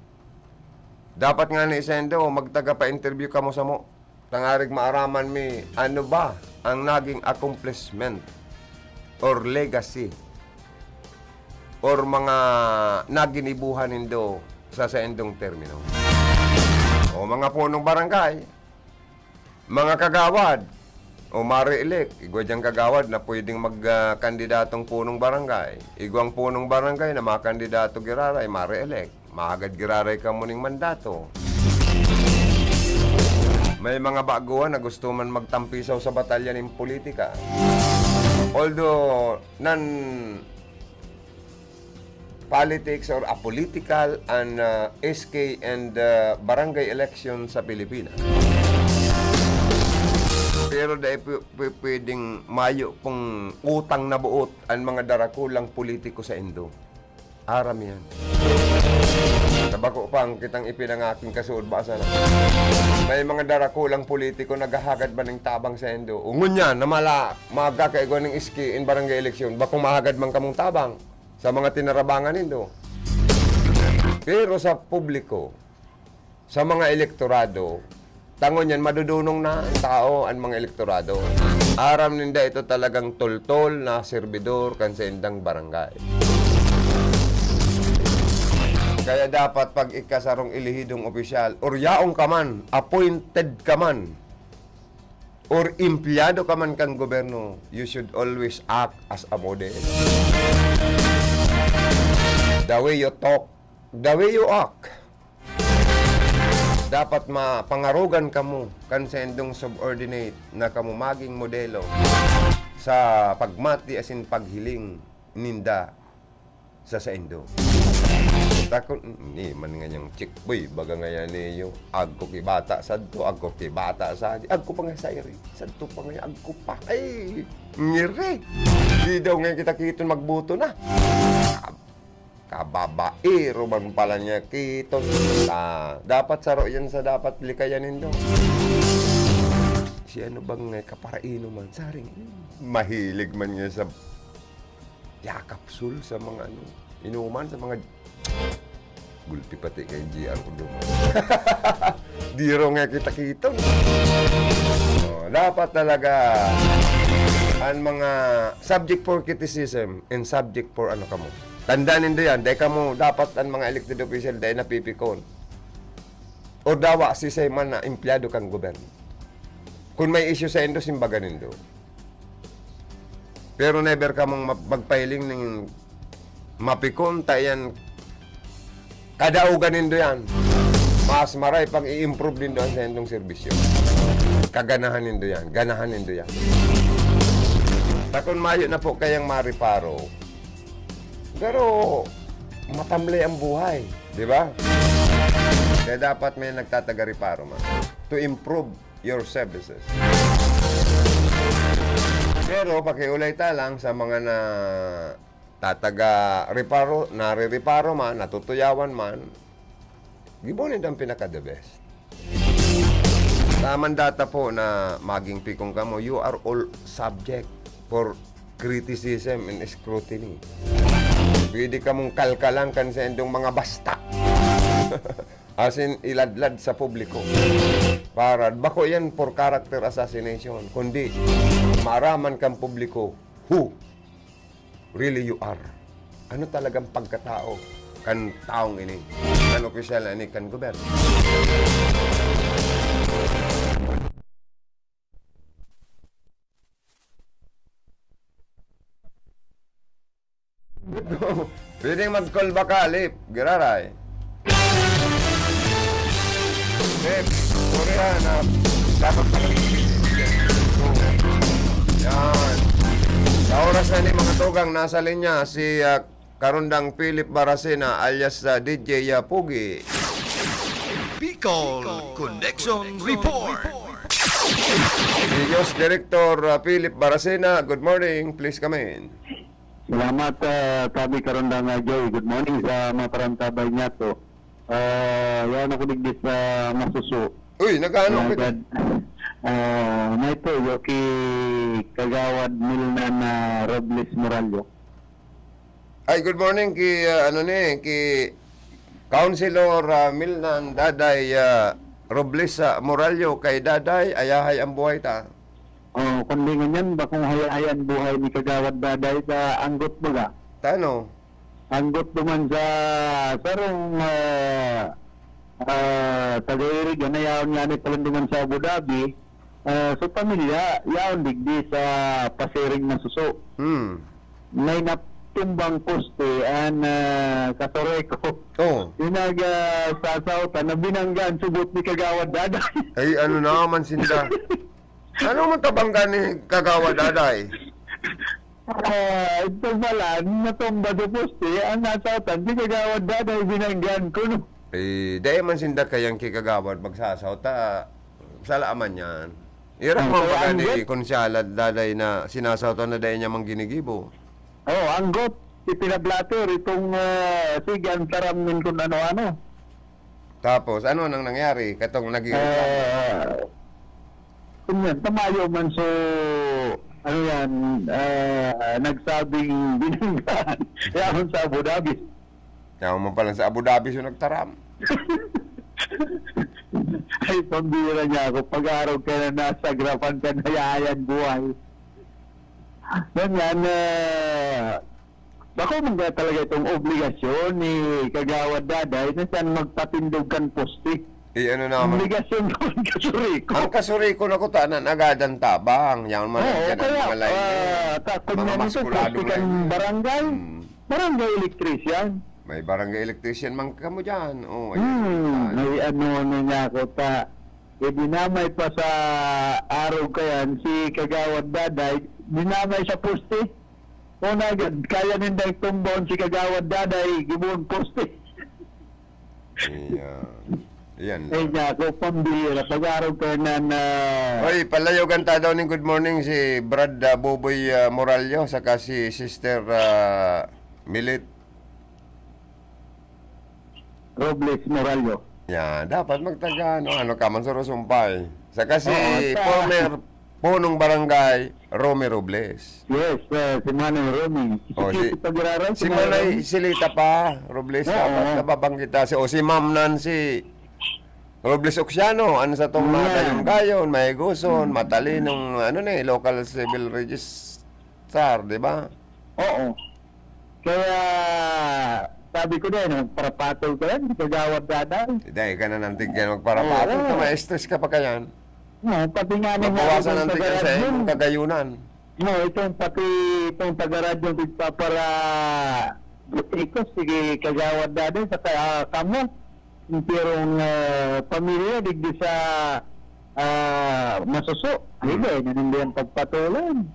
Dapat nga ni Isendo, magtaga pa interview ka mo sa mo. Tangarig maaraman mi, ano ba ang naging accomplishment or legacy or mga naginibuhan nindo sa endong termino. O mga punong barangay, mga kagawad o mare-elect, igwa diyang kagawad na pwedeng magkandidatong punong barangay. Igwang punong barangay na mga kandidato giraray, mare-elect. Mahagad giraray ka muning mandato. May mga baguhan na gusto man magtampisaw sa batalyan ng politika. Although, politics or apolitical and SK and barangay election sa Pilipinas. Pero dahil pwedeng mayo pong utang na buot ang mga darakulang politiko sa Indo. Aram yan. Sabako pang kitang ipinangaking kasuod basa na. May mga darakulang politiko naghahagad ba ng tabang sa Indo? Ungon yan, na magkakaigo ng iski in barangay eleksyon, bakong mahagad man kamong tabang sa mga tinarabangan Indo. Pero sa publiko, sa mga elektorado, tangon yan, madudunong na ang tao, ang mga elektorado. Aram ninda ito talagang toltol na servidor kan sa indang barangay. Kaya dapat pag ikasarong ilihidong opisyal, or yaong ka man, appointed ka man, or empleyado ka man kang gobyerno, you should always act as a model. The way you talk, the way you act, dapat mapangarugan kamo kan sa indong subordinate na kamo maging modelo sa pagmati asin paghiling ninda sa indo. Takon ni man nga yang chick boy baga nga yan niyo agko ki bata sadto agko ki bata sa agko pa nga sa iri sadto pa nga agko pa ay ngiri di daw nga kita kiton magbuto na kababaero man pala niya kiton dapat saro yan sa dapat likayan nindo si ano bang kaparaino man saring mahilig man niya sa yakapsul sa mga ano inuman sa mga gulpi pati kay GR ko doon. Di raw nga kita-kita. Dapat talaga ang mga subject for criticism and subject for ano kamo. Tandaan nindo yan, dahil kamo dapat ang mga elected official dahil napipikon. O dawa si man na empleyado kang gobyerno. Kung may issue sa indo, simbaga nindo. Pero never kamong magpailing ng mapikon tayan kadaugan nindo yan. Mas maray pang i-improve nindo ang sendong serbisyo. Kaganahan nindo yan. Ganahan nindo yan. Takon mayo na po kayang mariparo. Pero matamlay ang buhay. Di ba? Kaya dapat may nagtataga-riparo man. To improve your services. Pero pakiulay ta lang sa mga na tataga reparo, nare-reparo man, natutuyawan man, gibunin ang pinaka-the best. Taman data po na maging pikong kamo, you are all subject for criticism and scrutiny. Pwede ka mong kalkalan kan sa indong mga basta. As in, iladlad sa publiko. Para, bako yan for character assassination. Kundi, maraman kang publiko who really you are. Ano talagang pagkatao kan taong ini? Kan opisyal ini kan gobyerno. Pwede mag-call baka, Lip. Giraray. Lip, Korea na dapat pala. Yan. Sa oras na ni mga tugang nasa linya si Karundang Philip Baracena alias DJ Pugi. Bicol Connection Report. Si Diyos Director Philip Baracena, good morning. Please come in. Salamat kami Karundang Joy. Good morning sa mga parantabay niya to. Yan ako digdis sa masuso. Uy, nag-ano kita? Na ito, yoki Kagawad Milnan Robles Morallo. Ay, good morning ki ki Councilor Milnan Daday Robles Morallo kay Daday ayahay ang buhay ta. Kundi ganyan ba kung hayayan buhay ni Kagawad Daday sa anggot mo ga? Tano? Anggot naman sa sarong taga-irig na yaon nga ni Palandungan sa Abu Dhabi. So pamilya, yaon digdi sa pasiring ng suso. May natumbang poste an katoreko. Sasaw na binanggan sugot ni Kagawad Daday. Ay, ano naman sinda? Ano man tabanggan ni Kagawad Daday? Ito pala, natumba sa poste, ang nasautan, di Kagawad Daday binanggan ko, no? Eh, dahil man sinda kayang kikagawad magsasaw ta, salaaman yan. Irap mo ba ni konsyala Daday na sinasaw ta na dahil niya mang ginigibo? Anggot, ipinablater itong sigan karamin kung ano-ano. Tapos, ano nang nangyari? Katong naging... Tamayo man so ano yan, nagsabing binanggan yaman sa Abu Dhabi. Yaman mo pala sa Abu Dhabi so nagtaram. Ay, pambira niya ako. Pag-araw ka na nasa grapan ka na yayan buhay. Ganyan, bako mga talaga itong obligasyon ni Kagawad Daday na saan magpatindog poste. Ano naman? Obligasyon ko ang kasuriko. Ang kasuriko na ko tanan agadan tabang. Yan man ang mga line. Mga maskulado line. Barangay electrician. May barangay electrician man ka mo dyan. Oh, ayun. May ano niya ako ta. Dinamay pa sa araw kayan si Kagawad Daday, dinamay sa poste. Kung kaya ninda itumbon si Kagawad Daday, gibon poste. Yan. Ay niya ako pambira, pag-araw kayo na... Oy, palayo kanta daw ng good morning si Brad Boboy Moralio, saka si Sister Milit. Robles Moralio. Yan, dapat magtaga, ano ka man sa Rosumpay. Saka si Oo, former punong barangay, Romy Robles. Yes, si Manay Romy. Si Manay Silita pa, Robles, dapat nababanggita. Si Ma'am Nancy Robles Oxiano, ano sa tong mga gayon, may guson, matalinong, local civil registrar, di ba? Oo. Kaya, sabi ko din, parapatol ka yan, Kagawad Daday. Dahil ka na nantig yan, magparapatol ka, ma-stress ka pa kayan. No, pati nga naman Mabawasan nantig ka sa iyong kagayunan. No, itong taga-radyo para butikos, sige Kagawad Daday, sa kamo. Pero pamilya, digdi sa masuso. Hindi, nanindi ang pagpatulan.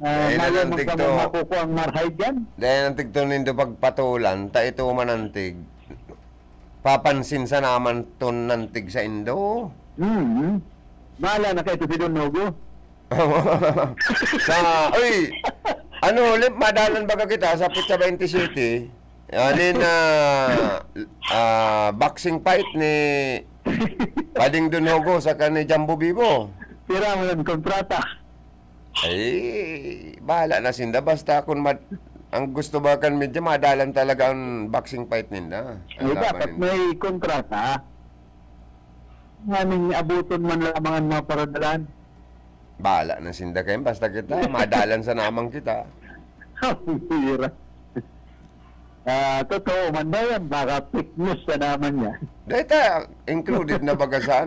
Ngayon nanantig mo to. makukuha ang marhay dyan. Dahil nantig to nindo pagpatulan, ta ito manantig. Papansin sa naman to nantig sa Indo. Mahala na kayo ito si Donogo. Madalan baga kita sa Pizza 20 City. Alin boxing fight ni Pading Donogo sa ni Jambo Bibo. Tira mo ng kontrata. Ay, bahala na sinda. Basta kung ang gusto ba kan medyo madalan talaga ang boxing fight ninda. Dapat may kontrata. Maraming abuton man lamang ang mga paradalan. Bahala na sinda kayo. Basta kita, madalan sa namang kita. Hira. Totoo man daw yan, baka fitness sa naman niya. Dahil included na baga sa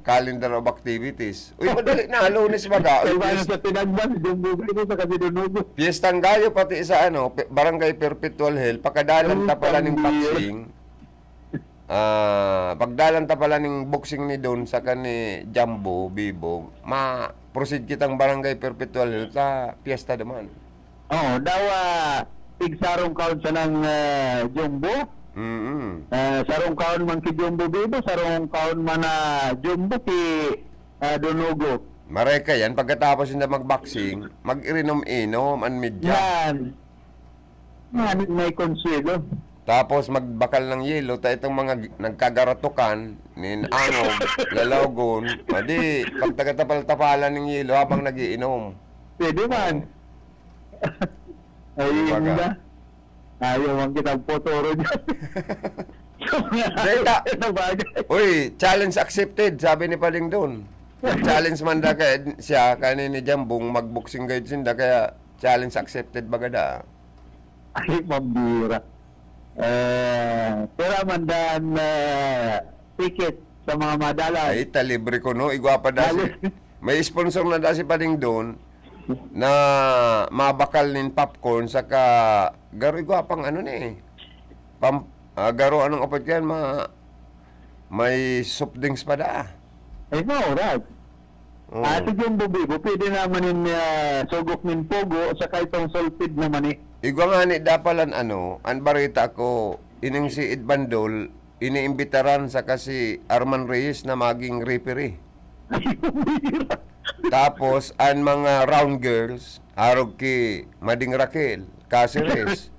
calendar of activities. Uy, madali na, Lunes baga. Ay, paano sa tinagban, dumbugan ko sa Kasidunugo. Piyestang gayo pati sa Barangay Perpetual Hill, pagkadalan ta pala ng boxing. Pagdalan ta pala ng boxing ni Don sa ni Jambo, Bibo, ma-proceed kitang Barangay Perpetual Hill ta piyesta naman. Oo, daw pigsarong kaon sa ng Jumbo. Sarong kaon man ki Jumbo Bibo, sarong kaon man Jumbo ki Donogo. Mareka yan, pagkatapos na mag-boxing, mag-irinom-inom, ang media. Yan, may konsuelo. Tapos magbakal ng yelo, ta itong mga nagkagaratukan, ninangog, lalagon, di, pag tagatapal-tapalan ng yelo habang nagiinom. Pwede man. Ay, hindi. Ayaw ang kitang potoro dyan. Uy, challenge accepted, sabi ni Paling doon. Challenge man da kaya siya, kanini Jambong, mag-boxing guide sinda, kaya challenge accepted bagada. Ay, mambira. Pero man daan ticket sa mga madala. Ay, talibre ko, no? Igwapa da si. May sponsor na da si Paling doon na mabakal nin popcorn saka garo igwapang garo anong opot yan, may soft drinks pa da. Ay, no, right. Ito yung bubibo, pwede naman yung sugok nin pogo saka itong sulfid naman eh. Igwa nga ni dapalan ang barita ko, ining si Ed Bandol, iniimbitaran sa kasi Arman Reyes na maging referee. Tapos, ang mga round girls, harog ki Mading Raquel, Caceres,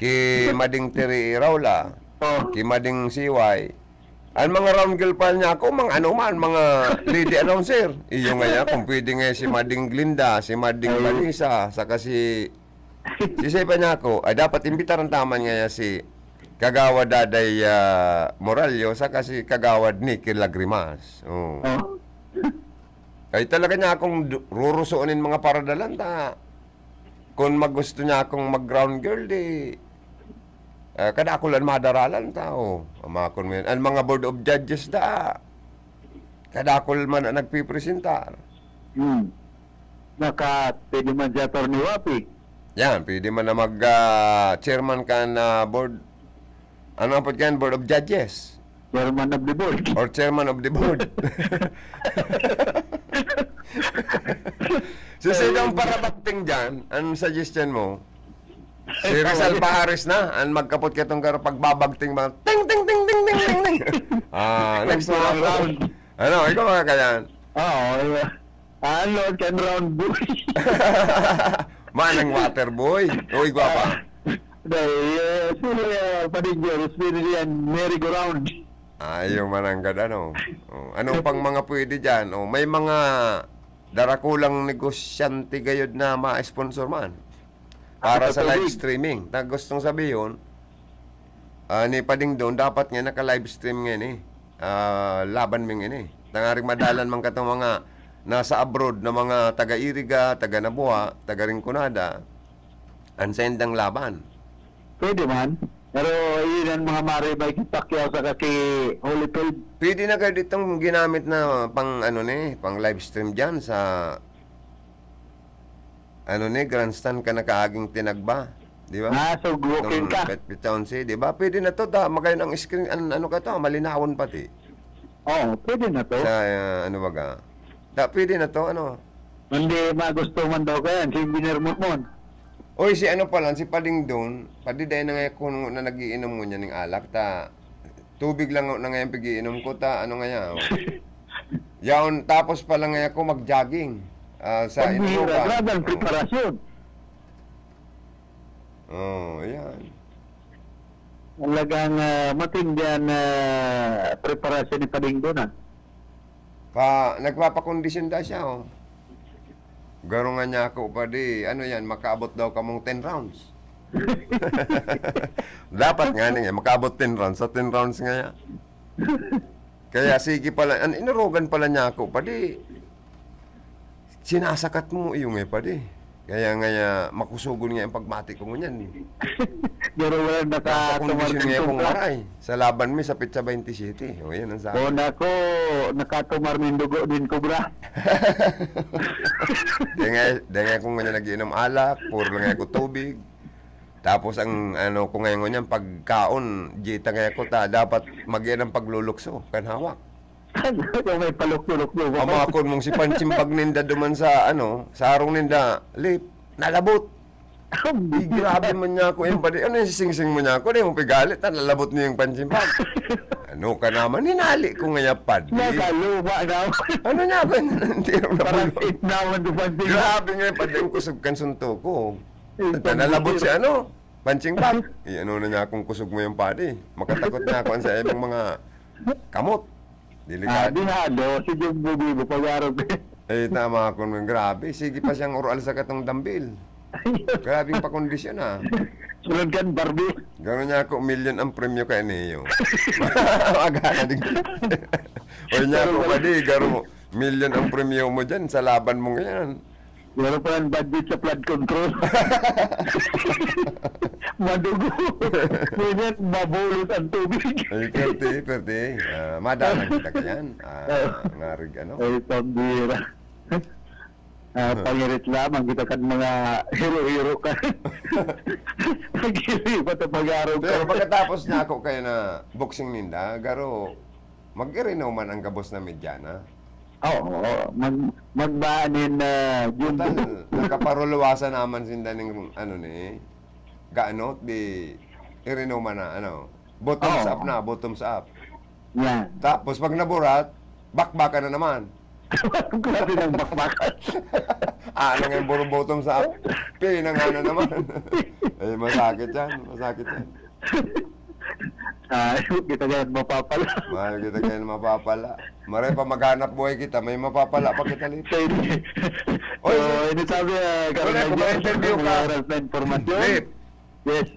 ki Mading Teri Raula, ki Mading Siway. Ang mga round girl pa niya ako, mga lady announcer. Iyo nga niya, kung pwede nga si Mading Glinda, si Mading Vanessa, saka si Sepa niya ako, ay dapat imbitaran taman nga niya si Kagawad Daday Moralio, saka si Kagawad Nicky Lagrimas. Ay talaga niya akong rurusuonin mga paradalan ta. Kung magusto niya akong mag-ground girl, kada ako lang madaralan tao. Ang mga board of judges da. Kada ako man nagpipresentar. Pwede man si Atty. Wapi. Yan, pwede man na mag-chairman ka na board. Ano ang pagkain? Board of Judges. Chairman of the board. Or chairman of the board. So, sino ang parabakting dyan? Anong suggestion mo? Si Rizal Pahares na. Ang magkapot ka itong pagbabagting mga ting, ting, ting, ting, ting, ting, ting. Next round. Ano, ikaw mga kayan? Oo, Lord can round boy. Manang water boy. Uy, gwapa. Sila Padingger, Spinelli and merry-go-round. Ayaw mananggad, ano. Anong pang mga pwede dyan? May mga darakulang negosyante gayod na ma-sponsor man. Para sa live streaming. Na gustong sabihin, ni Pading doon, dapat nga naka-live stream nga ni. Laban ming ini. Tangaring madalan man katong mga nasa abroad na mga taga-Iriga, taga-Nabuha, taga-Rinconada, ansendang laban. Pwede man. Pero yun ang mga maribay Pacquiao sa kaki Holyfield. Pwede na kayo ditong ginamit na pang pang live stream dyan sa grandstand ka na kaaging tinagba. Di ba? So walking ka. Petpitonsi, di ba? Pwede na to, magayon ang screen, malinawon pati. Oo, pwede na to. Sa, pwede na to, Hindi magusto man daw kaya, si Engineer Monmon. Oy, si si Pading doon, padiday na ngayon kung na nagiinom mo niya ng alak, tubig lang na ngayon pigiinom ko, yaon, tapos pa lang ngayon ako mag-jogging sa inuman. Grabe ang preparasyon. Ayan. Talagang matindihan preparasyon ni Pading doon, Nagpapakondisyon da siya, Garo nga niya ako pa makaabot daw kamong 10 rounds. Dapat nga makaabot 10 rounds. Sa 10 rounds nga niya. Kaya sige pala, inarogan pala niya ako pa sinasakat mo yung pa Kaya nga makusugon nga yung pagmati ko ngunyan. Pero wala Nakakondisyon nga kong maray. Sa laban mo sa Pizza 27. Yan ang sabi. Ako, nakatumar ng dugo din kubra. Dahil kung nga nag-inom alak, puro lang ako tubig. Tapos ang kung ngayon yan, pagkaon, jita nga ako dapat mag-inom paglulukso, kanhawak. Kung may paluk-luk-luk. Amakon mong si Panchimpag ninda duman sa sa arong ninda, lip, nalabot. Grabe man niya ako yung padi. Ano yung sising-sing mo niya ako? Di mo pigalit, nalabot niya yung Panchimpag. Ano ka naman? Ninali ko nga padi. Nakaluma daw. Ano niya ako? Parang itnawan do Panchimpag. Grabe nga yung padi yung kusog kan sunto ko. Nalabot si Panchimpag. Na niya akong kusog mo yung padi. Makatakot na ako sa ibang mga kamot. Delikado. Dinado, si Jumbo Bibo, pag-arog. Tama ako ng grabe. Sige pa siyang oral sa katong dambil. Grabing pakondisyon Sunod kan, Barbie. Gano'n niya ako, million ang premyo kay Neo. Magana din. O niya ako, garo, million ang premyo mo dyan sa laban mo ngayon. Meron pa ang budget sa flood control. Madugo. Ganyan, mabulot ang tubig. Ay, perte. Madalang kita kayan. Ngarig, Ay, pambira. Pangirit lamang kita kan mga hero-hero ka. Pag-hero pa ito pag-araw ka. Pero pagkatapos niya ako kayo na boxing ninda, garo, mag-irinaw man ang gabos na medyana. Oo, magbaanin na Jumbo. Nakaparuluwasan naman sinda ng gaano, di irinaw man na, bottoms up na, bottoms up. Yan. Tapos pag naburat, bakbakan na naman. Grabe ng bakbakan. Ano nga yung puro bottoms up? Pinangana naman. Masakit yan. Kita ganyan mapapala. Kita ganyan mapapala. Maray pa maghanap buhay kita, may mapapala pa kita lito. Ini sabi, kuma-interview ka. Informasyon. Yes.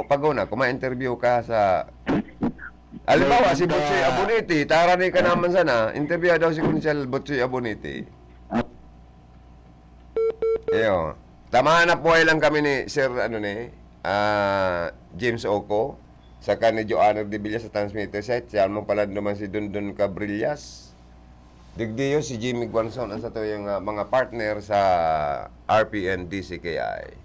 Pag-una, kuma-interview ka sa... Halimbawa, si Butchoy Aboniti, tarani ka naman sana, interview daw si Kunsel Butchoy Aboniti. Iyo. Tamahan na buhay lang kami ni Sir, James Oco, saka ni Joanna de Villa sa transmitter site. Siya mo pala naman si Dundun Cabrillas. Digdiyo si Jimmy Guanzon, ang sa to yung mga partner sa RPN DCKI.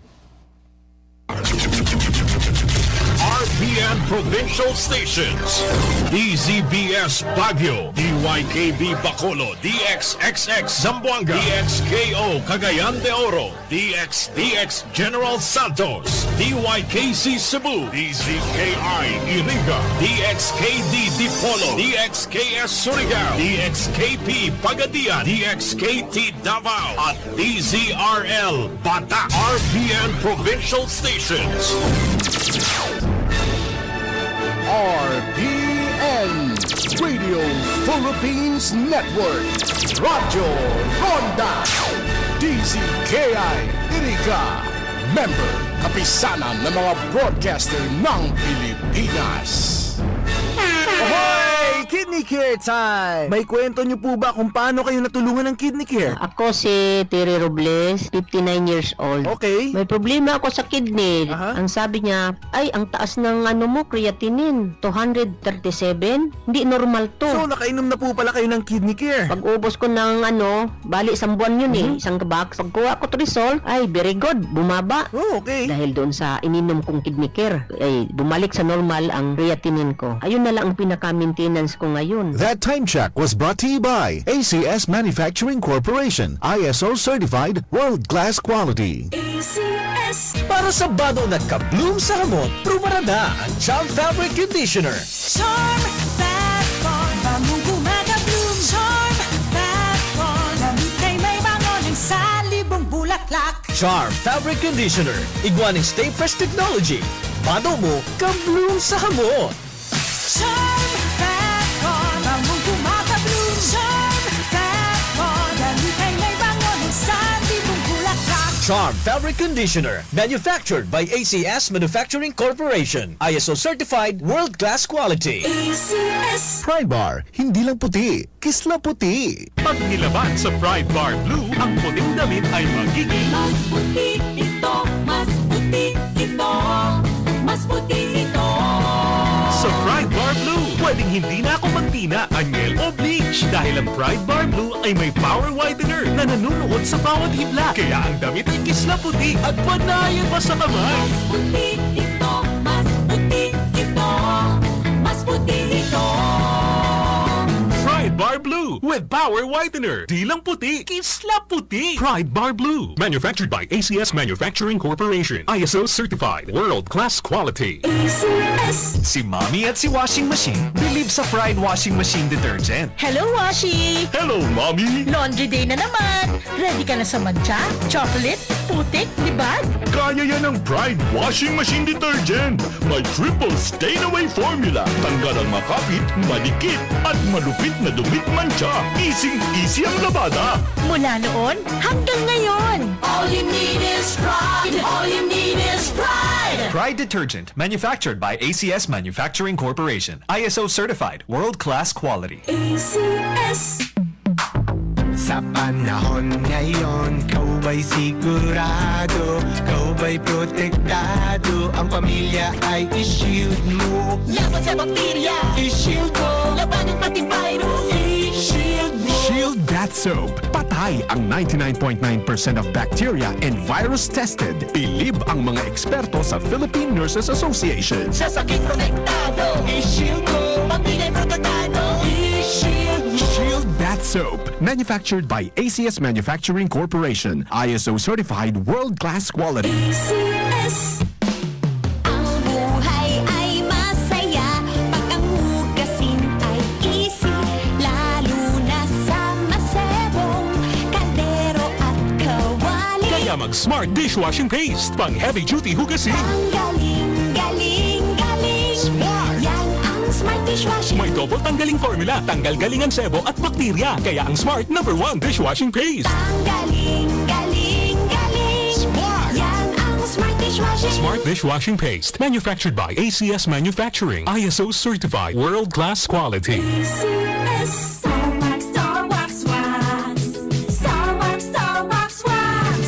RPN Provincial Stations, DZBS Baguio, DYKB Bacolod, DXXX Zamboanga, DXKO Cagayan de Oro, DXDX General Santos, DYKC Cebu, DZKI Iriga, DXKD Dipolo, DXKS Surigao, DXKP Pagadian, DXKT Davao, at DZRL Bata. RPN Provincial Stations. RPN Radio Philippines Network, Radyo Ronda, DZKI Iriga, member kapisanan ng mga broadcaster ng Pilipinas. Ahoy! Kidney Care time! May kwento niyo po ba kung paano kayo natulungan ng Kidney Care? Ako si Terry Robles, 59 years old. Okay. May problema ako sa kidney. Aha. Ang sabi niya, ay, ang taas ng creatinine, 237. Hindi normal to. So, nakainom na po pala kayo ng Kidney Care. Pag ubos ko ng bali isang buwan yun isang box. Pag kuha ko to result, ay, very good, bumaba. Oh, okay. Dahil doon sa ininom kong Kidney Care, ay, bumalik sa normal ang creatinine ko. Ayun na lang ang pinaka-maintenance ko ngayon. That time check was brought to you by ACS Manufacturing Corporation, ISO certified world-class quality. ACS. Para sa bado nagka-bloom sa hamon, prumarada ang Charm Fabric Conditioner. Charm Fat Corn, bamong gumagabloom. Charm Fat Corn, damit ay may bangon sa libong bulaklak. Charm Fabric Conditioner. Iguaning Stay Fresh Technology. Bado mo, ka-bloom sa hamon. Charm Fat Corn, bamong gumagabloom. Charm Fat Corn, damit ay may bangon sa libong bulaklak. Charm Fabric Conditioner. Manufactured by ACS Manufacturing Corporation. ISO certified world-class quality. ACS. Pride Bar, hindi lang puti, kisla puti. Pag nilaban sa Pride Bar Blue, ang puting damit ay magiging Mas puti ito, mas puti ito, mas puti ito. sa Pride Bar Blue. Pwedeng hindi na ako magtina, anyel o bleach dahil ang Pride Bar Blue ay may power whitener na nanunuot sa bawat hibla. Kaya ang damit ay kisla puti at panayan pa sa kamay. Mas puti ito, mas puti ito, mas puti ito. Pride Bar Blue with power whitener. Di lang puti, kisla puti. Pride Bar Blue. Manufactured by ACS Manufacturing Corporation. ISO certified. World-class quality. ACS. Si Mommy at si Washing Machine believe sa Pride Washing Machine Detergent. Hello, Washi! Hello, Mommy! Laundry day na naman! Ready ka na sa mancha, chocolate, putik, libag? Kaya yan ang Pride Washing Machine Detergent. May triple stain-away formula. Tanggal ang makapit, malikit, at malupit na dumit mancha. Easy-easy ang labada. Mula noon hanggang ngayon! All you need is pride. All you need is pride. Pride Detergent. Manufactured by ACS Manufacturing Corporation. ISO certified. World-class quality. ACS. Sa panahon ngayon, kau ba'y sigurado? Kau ba'y protektado? Ang pamilya ay i-shield mo. Laban sa bakterya, I-shield mo. laban ng pati virus. I-shield mo. Shield Bath Soap. Patay ang 99.9% of bacteria and virus tested. Bilib ang mga eksperto sa Philippine Nurses Association. Sa sakit protektado, I-shield mo. pamilya protektado. I-shield mo. Shield Bath Soap. Manufactured by ACS Manufacturing Corporation. ISO certified world-class quality. ACS. Ang buhay ay masaya pag ang hugasin ay easy, lalo na sa masebong kaldero at kawali. Kaya mag-Smart Dishwashing Paste. Pang heavy-duty hugasin. Ang galing, galing, galing. Smart! Yan ang Smart Dishwashing. May double tanggaling formula. Tanggal galing ang sebo at bakterya. Kaya ang Smart #1 Dishwashing Paste. Ang galing, galing, galing. Smart! Yan ang Smart Dishwashing. Smart Dishwashing Paste. Manufactured by ACS Manufacturing. ISO certified. World-class quality. ACS. Star Wax, Star Wax, Wax. Star Wax, Star Wax, Wax.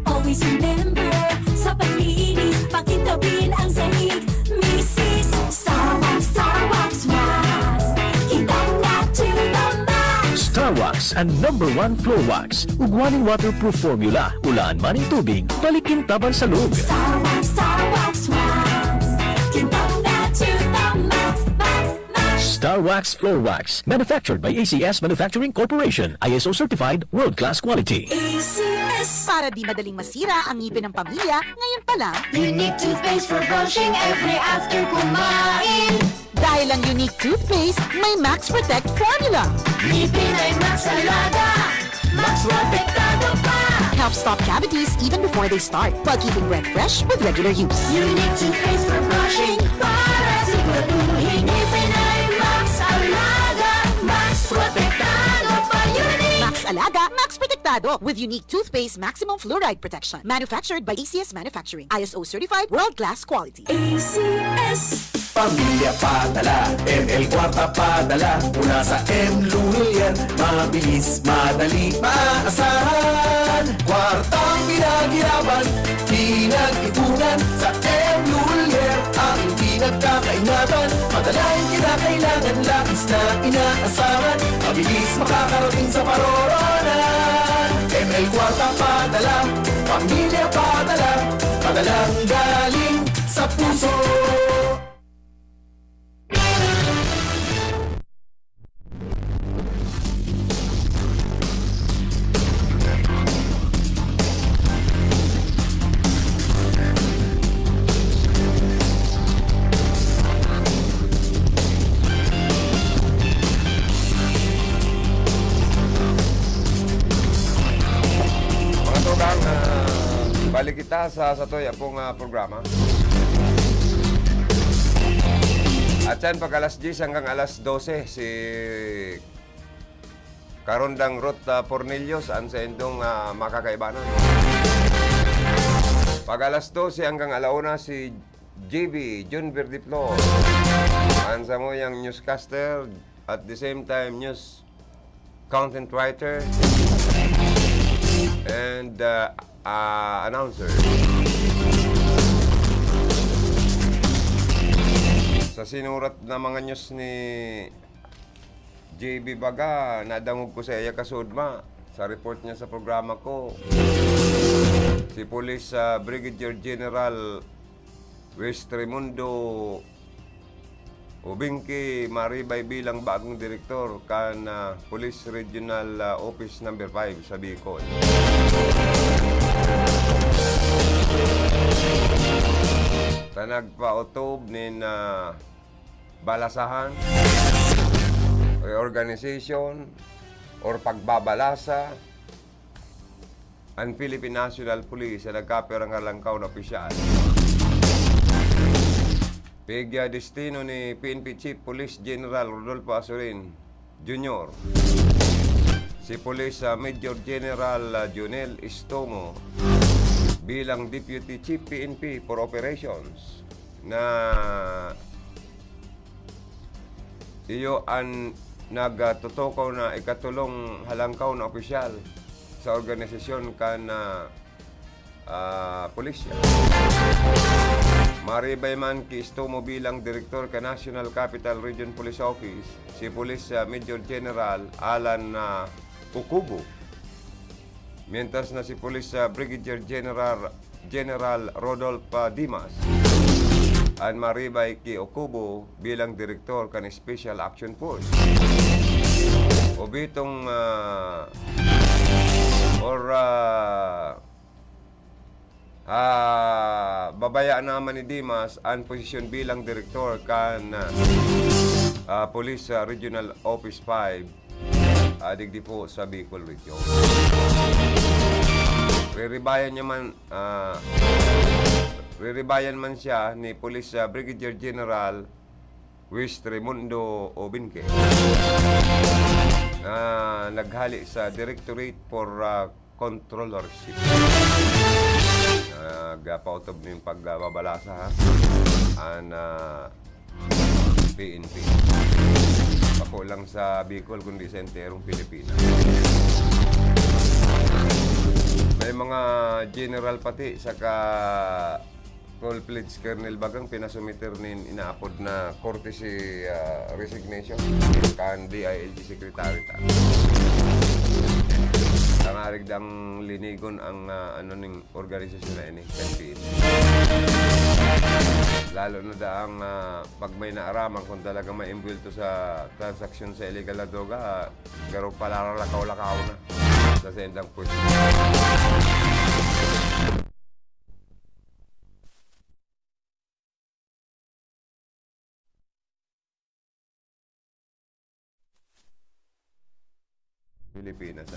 Always remember, sa paglinis, pakintabin ang sahig. Mrs. Star Wax, Star Wax, Wax. Kitang na to the max. Star Wax and #1 floor wax. Ugwaning waterproof formula. Ulaan man ang tubig, balikin taban sa loob. Star Wax Wax. Kintab na to the max, max, max. Star Wax Floor Wax. Manufactured by ACS Manufacturing Corporation. ISO certified, world-class quality. ACS. Para di madaling masira ang ngipin ng pamilya, ngayon pa lang, Unique toothpaste for brushing every after kumain. dahil ang unique toothpaste, may Max Protect formula. Ngipin ay Max Alaga. Max Protektado pa. Helps stop cavities even before they start, while keeping breath fresh with regular use. Unique toothpaste for brushing. Para siguraduhin ngipin ay Max Alaga. Max Protektado pa. Unique. Max Alaga, Max Protectado with unique toothpaste maximum fluoride protection. Manufactured by ACS Manufacturing. ISO certified, world-class quality. ACS. Pamilya padala, ML Kwarta padala. Mula sa M. Lulian, mabilis, madali, maasahan. Kwartang pinaghirapan, pinag-ipunan. Sa M. Lulian, aking pinagkakaingatan. Madalang kinakailangan, labis na inaasahan. Mabilis makakarating sa paroronan. ML Kwarta padala, pamilya padala. Padalang galing sa puso. Mga tugang, balik kita sa Satoy apong programa. At yan, pag alas 10 hanggang alas 12, si Karondang Ruth Pornelius, ang sa indong makakaibanan. Pag alas 12 hanggang alauna, si JB, Jun Verdiplo, ang sa mo yung newscaster, at the same time, news content writer, and announcer. Sa sinurat na mga news ni JB Baga, nadangog ko sa iya kasudma sa report niya sa programa ko. Si Police Brigadier General West Raimundo Ubingki Maribay bilang bagong direktor kan Police Regional Office number 5 sa Bicol. Sa nagpa-utob ni balasahan, reorganization, or pagbabalasa ang Philippine National Police sa nagkapirang halangkaw na opisyal. Pigya destino ni PNP Chief Police General Rodolfo Azurin Jr., si Police Major General Jonel Istomo bilang Deputy Chief PNP for Operations na iyo ang nagtutukaw na ikatulong halangkaw na opisyal sa organisasyon kan pulisya. Maribay man ki Istomo bilang Direktor ka National Capital Region Police Office, si Police Major General Alan Ukubo. Mientras na si Police Brigadier General Rodolfo Dimas ang maribay ki Okubo bilang Direktor kan Special Action Force. O bitong babayaan naman ni Dimas ang posisyon bilang Direktor kan Police Regional Office 5 digdi po sa Bicol Region. Riribayan man siya ni Police Brigadier General West Raimundo Ubingki na naghali sa Directorate for Controllership. Nagpautob ng pagbabalasa ang PNP. Ako lang sa Bicol kundi sa enterong Pilipinas. May mga general pati saka full-fledged Colonel Bagang pinasumiter nin inaapod na courtesy resignation kan DILG Secretary ta. Tangarig dang linigon ang ano ning organisasyon na ini, campaign. Lalo na daang pag may naaraman kung talaga may imbulto sa transaksyon sa illegal na droga, pero palaralakaw-lakaw na sa sendang pwesto. Pilipinas.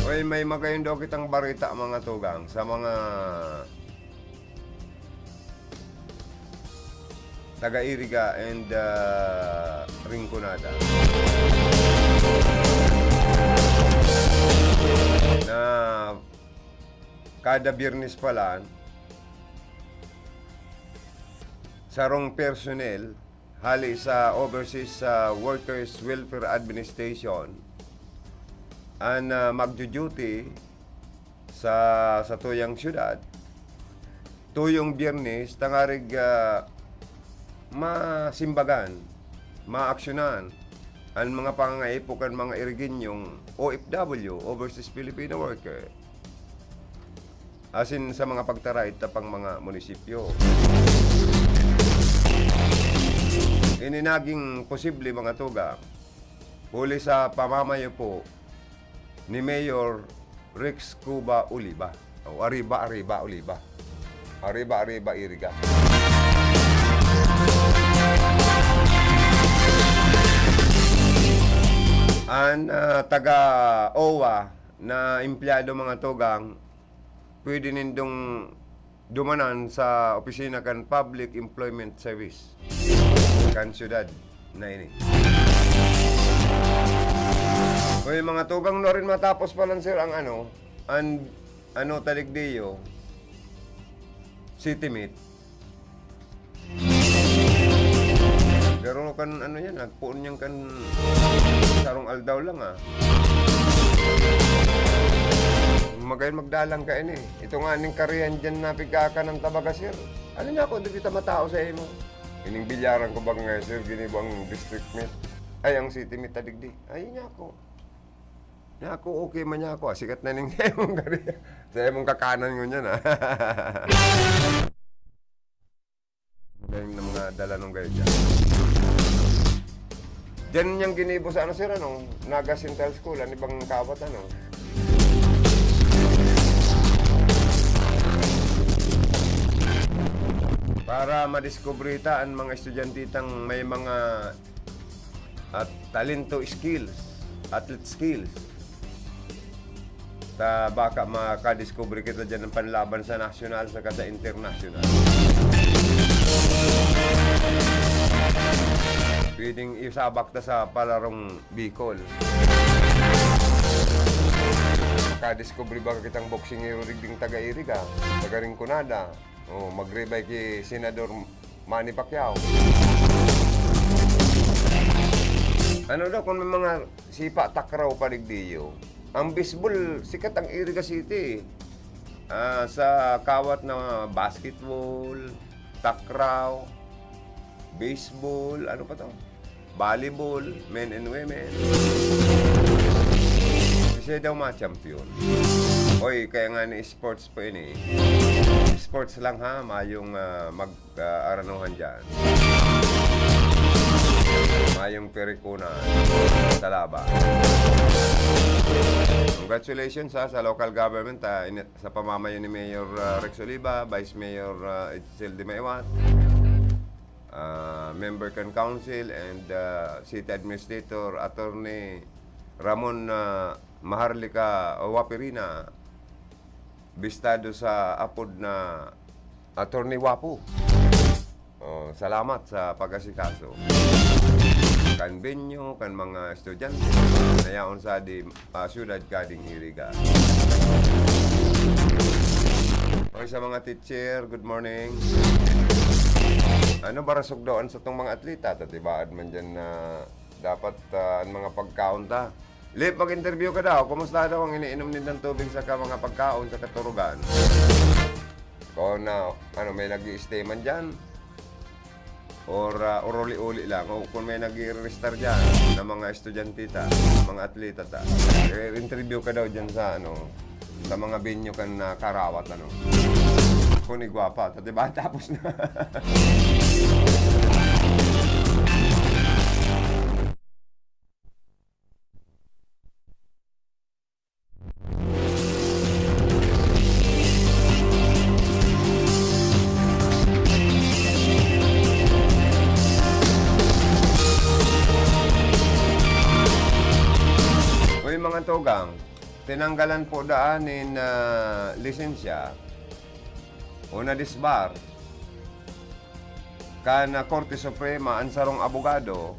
Oy, may magayon daw kitang barita mga tugang sa mga taga-Iriga and Rinconada na kada Biyernes pala sarong personnel hali sa Overseas Workers Welfare Administration ang magjo-duty sa tuyang syudad tuyong Biyernes tangarig masimbagan, maaksyonan ang mga pangangaipukan mga Iriginyong OFW, Overseas Filipino Worker, asin sa mga pagtarait tapang mga munisipyo. Ini naging posible mga tuga huli sa pamamayo po ni Mayor Rex Cuba Oliva o Arriba Oliva, Arriba Iriga. Ang taga-OWA na empleyado mga tugang pwede nindong dumanan sa opisina kan Public Employment Service kan syudad na ini. Well, mga tugang na rin matapos pa lang sir ang taligdiyo City Meet. Pero kan yan, nagpuon niyang kan sarong aldaw lang Magayon magdalang ka ini. Ito nga ning kariyan dyan na pigkaka ng tabaga sir. Ano niya ako, hindi kita matao sa imo. Ining bilyaran ko bang nga sir, ginibo ang district meet. Ay, ang city meet tadigdi. Ay, niya ako. Niya ako, okay man niya ako. Sikat na ning sa imong kariyan. Sa imong kakanan ko niyan Galing ng mga dala nung gayon dyan. Diyan niyang ginibo sa sir, Naga Central School, ibang kawat, para madiskubrita ang mga estudyantitang may mga talento skills, athlete skills. Baka makadiskubre kita dyan ng panlaban sa national saka sa international. Pwedeng isabak ta sa palarong Bicol. Makadiskubre baka kitang boxing hero rigding taga-Iriga, taga-Rinconada. Mag-rebay kay Senador Manny Pacquiao. Ano daw kung may mga sipa takraw paligdiyo. Ang baseball, sikat ang Iriga City. Sa kawat na basketball, takraw, baseball, ano pa to? Volleyball, men and women. Siya daw ma-champion. Oy, kaya nga ni sports po ini. Sports lang mayong mag-aranuhan dyan. Mayong perikunan sa laban. Congratulations sa local government sa pamamayo ni Mayor Rex Oliva, Vice Mayor Itzel de Maywat, Member kan Council and City Administrator Attorney Ramon Maharlika Wapirina, bistado sa apod na Attorney Wapo. Salamat sa pag-asikaso. Kan benyo, kan mga estudyante, nayaon sa di syudad kading Iriga. Okay, sa mga teacher, good morning. Ano barasog doon sa itong mga atleta? Tatibaad man dyan na dapat ang mga pagkaon ta. Lip, mag-interview ka daw. Kumusta daw ang iniinom din ng tubig sa mga pagkaon sa katurugan? Kung may nag-i-stay man dyan, or uli-uli lang, o kung may nag-i-register dyan na mga estudyantita, mga atleta ta, interview ka daw dyan sa sa mga venue kan na Karawat, kung igwapa, diba? Tapos na. Uy, mga tugang, tinanggalan po daanin na lisensya o na disbar na Korte Suprema ang sarong abogado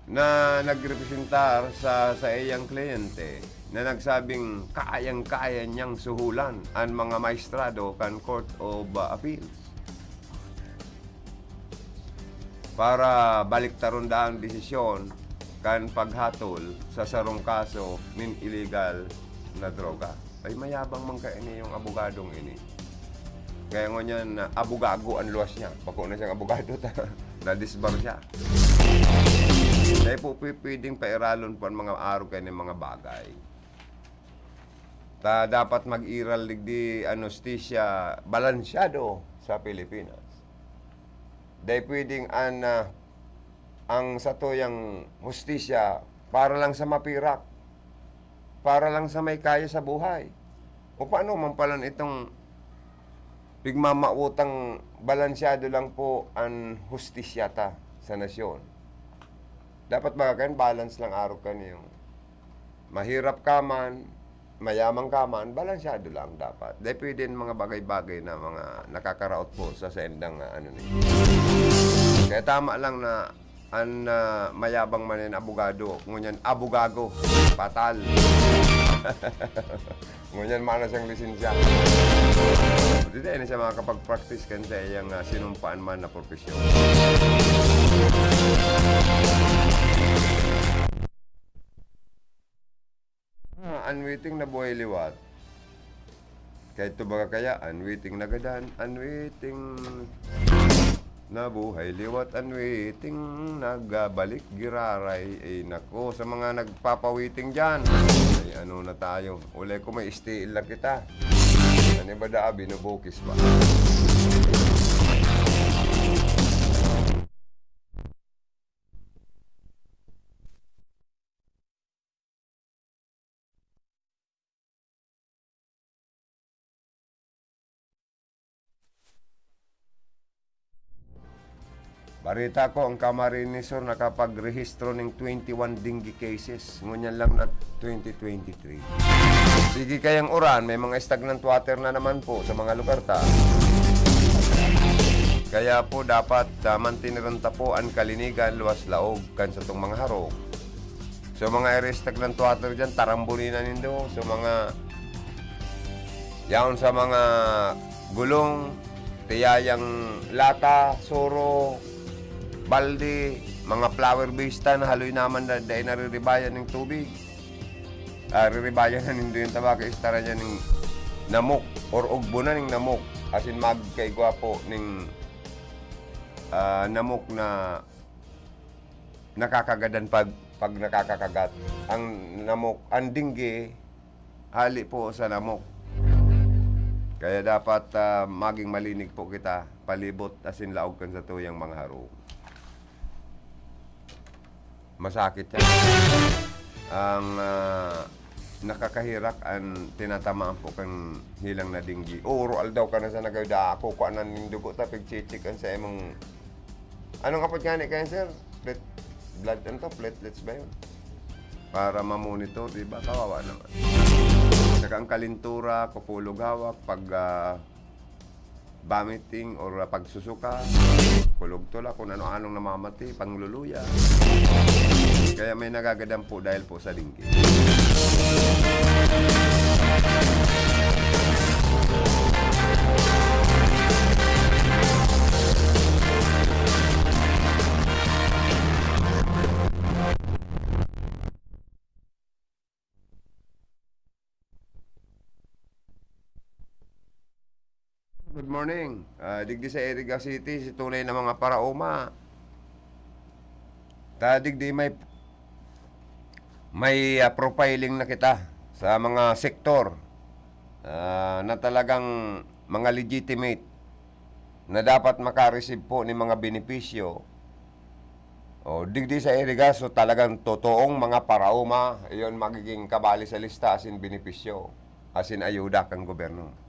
na nagrepresentar sa iyang kliyente na nagsabing kayang-kaya niyang suhulan ang mga maestrado kan Court of Appeals para baliktaron daang desisyon kan paghatol sa sarong kaso nin illegal na droga. Ay mayabang man kaya yung abogadong ini. Kaya nga niyan, abogago ang luwas niya. Bako na siyang abogado, na-disbar siya. Dahil po pwedeng pairalon po ang mga araw kayo ng mga bagay. Dapat mag-iral digdi anesthesia balansyado sa Pilipinas. Dahil pwedeng ang satuyang hustisya para lang sa mapirak, para lang sa may kaya sa buhay. O paano man pala itong pigmamautang balansyado lang po ang hustisyata sa nasyon. Dapat bagakan balance lang araw ka niyo. Mahirap ka man, mayamang ka man, balansyado lang dapat. Dahil pwede mga bagay-bagay na mga nakakaraot po sa sendang Kaya tama lang na ang mayabang manin abogado, ngunyan abogago, patal. Ngunyan mana siyang lisensya. Hindi na siya makakapag-practice kan sa iyang sinumpaan man na profesyon. Unwitting na buhay liwat. Kahit ito baga kaya, unwitting na gadan, unwitting na buhay liwat, unwitting nagbalik giraray. Ay nako, sa mga nagpapawiting dyan, ay ano na tayo, ulay ko may istiil lang kita. Ano ba daa, binubukis ba? Barita ko, ang Camarinesor nakapag-rehistro ng 21 dengue cases. Ngunyan lang na 2023. Sige kayang uran, may mga stagnant water na naman po sa mga lugar ta. Kaya po dapat mantiniranta po ang kalinigan, luwas laog kan sa itong mga harong. So mga area stagnant water dyan, tarambulin na nindo. So mga yaon sa mga gulong, tiyayang lata, soro, balde, mga flower vista na haloy naman dahil nariribayan ng tubig. Riribayan na nindo yung tabaka istara niya ng namok or ugbo na ng namok. As in magkaigwa po ng namok na nakakagadan pag nakakakagat. Ang namok, ang dingge, hali po sa namok. Kaya dapat maging malinig po kita, palibot as in laog kan sa tuyang mga haro. Masakit yan. Ang nakakahirak ang tinatamaan po kang hilang na dinggi. Roal daw ka na sa nagawda ako, kuanan ng dugo tapig chichik ang sa emong anong kapag gani kayo, sir? Blood and platelets ba yun? Para mamonitor, di ba? Kawawa naman. Saka ang kalintura, kupulog hawak, pag vomiting or pagsusuka, kulog tula, kung ano-anong namamati, pangluluya. Kaya may nagagadam po dahil po sa dinggi. good morning. Digdi sa Iriga City, si tunay na mga parauma. Digdi may profiling na kita sa mga sektor na talagang mga legitimate na dapat makareceive po ng mga benepisyo. O, digdi sa Iriga, so talagang totoong mga parauma, iyon magiging kabali sa lista as in benepisyo, as in ayuda kang gobyerno.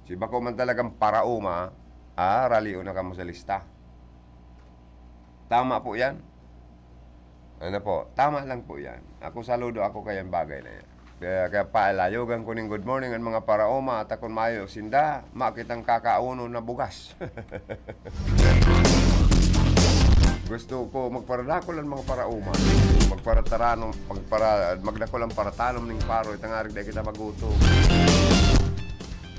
Si bako man talagang parauma, raliyo na kamo sa lista. Tama po yan? Ano po? Tama lang po yan. Ako saludo ako kayang bagay na yan. Kaya paalayogan ko ng good morning ang mga parauma at akong mayo sinda, makitang kakauno na bugas. Gusto ko magparadako lang mga parauma. Magdako lang paratanom ng paro itang arig dahil kita maguto.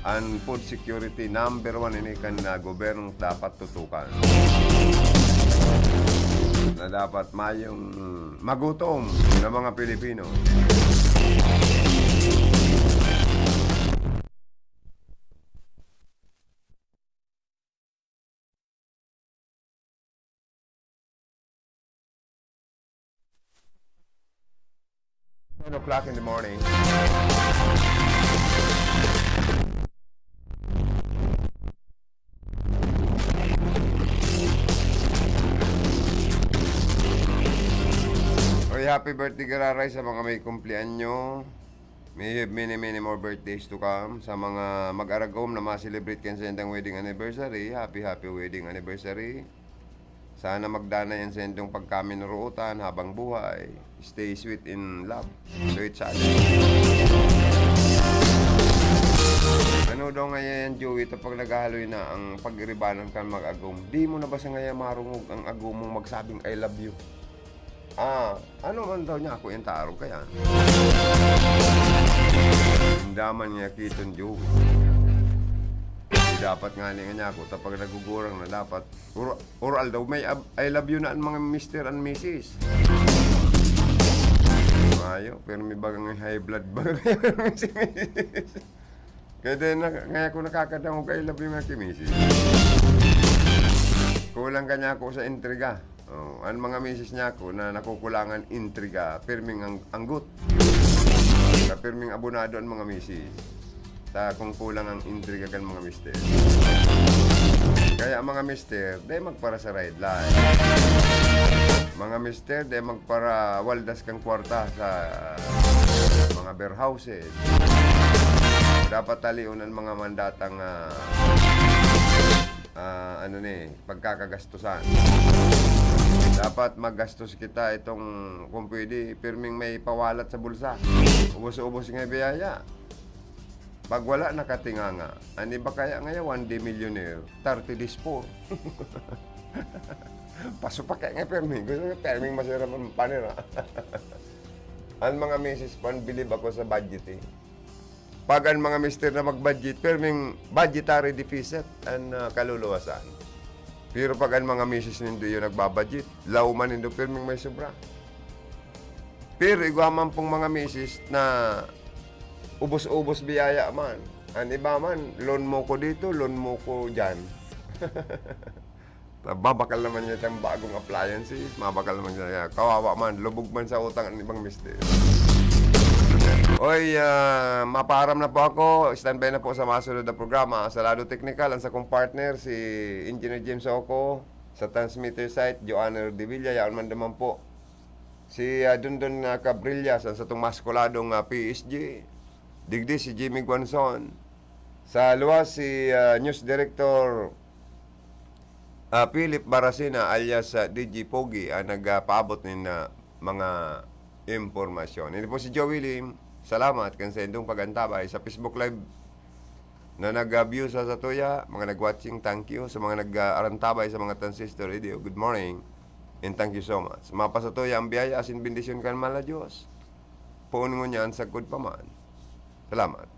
Ang food security number 1 ini kan na gobyerno dapat tutukan. Na dapat mayong magutom ng mga Pilipino. O'clock in the morning. Oy, happy birthday Gararay sa mga may kumplianyo. May have many more birthdays to come. Sa mga mag-aragom na ma-celebrate kayo sa indang wedding anniversary, happy wedding anniversary. Sana magdana yan sa indong pagkaminurutan habang buhay. Stay sweet in love to each other. Ano daw ngayon, Joey, ito pag naghahaloy na ang pag-iribanan ka mag-agom, di mo na ba sa ngayon marungog ang agom mong magsabing I love you? Ano man daw niya ako yung taro kaya? Hindaman niya kiton, Joey. Dapat nga niya ako, tapag nagugurang na dapat oral daw, may I love you na ang mga Mr. and Mrs. Ayo, pero may bagang high blood ba si Mrs. Kaya din, ngayon ako nakakadangog I love you nga si Mrs. Kulang kanya ako sa intriga. Ang mga Mrs. niya ako na nakukulangan intriga, pirming anggut. Pirming abonado ang mga Mrs. Kung kulang ang intriga kan mga mister. Kaya ang mga mister, di magpara sa ride line. Mga mister, di magpara waldas kang kwarta sa mga warehouses. Dapat taliunan mga mandatang pagkakagastusan. Dapat maggastos kita itong, kung pwede, pirming may pawalat sa bulsa. Ubos-ubos nga biyaya. Pag wala nakatinganga, ani ba kaya ngayon 1 day millionaire, 30 days poor. Paso pa kaya nga perming. Gusto nga perming masarap ang panira. Ang mga misis, pan-believe ako sa budgeting. Pag ang mga mister na mag-budget, perming budgetary deficit ang kaluluwasan. Pero pag ang mga misis nindo yung nagbabudget, lauman nindo perming may sobra. Pero iguaman pong mga misis na ubos-ubos biyaya man. Ang iba man, loan mo ko dito, loan mo ko dyan. Babakal naman niya itong bagong appliances, mabakal naman niya. Kawawa man, lubog man sa utang ang ibang mister. Oy, maparam na po ako. Standby na po sa masunod na programa. Sa Lado Technical, ang sa kong partner, si Engineer James Oco. Sa transmitter site, Joanna Ardevilla. Yaon man naman po. Si Dundon Cabrillas, ang sa itong maskuladong PSG. Digdi si Jimmy Guanzon. Sa luwas si News Director Philip Barasina alias DJ Pogi ang nagpaabot ng mga impormasyon. Hindi po si Joey Lim. Salamat kan sa indong pagantabay sa Facebook Live na nag-view sa Satuya, mga nag-watching, thank you. Sa mga nag-arantabay sa mga Transistor Radio, good morning and thank you so much. Mapasatuya ang biyaya asin bendisyon kan mala Diyos. Puunin mo niyan sa good paman. Salamat.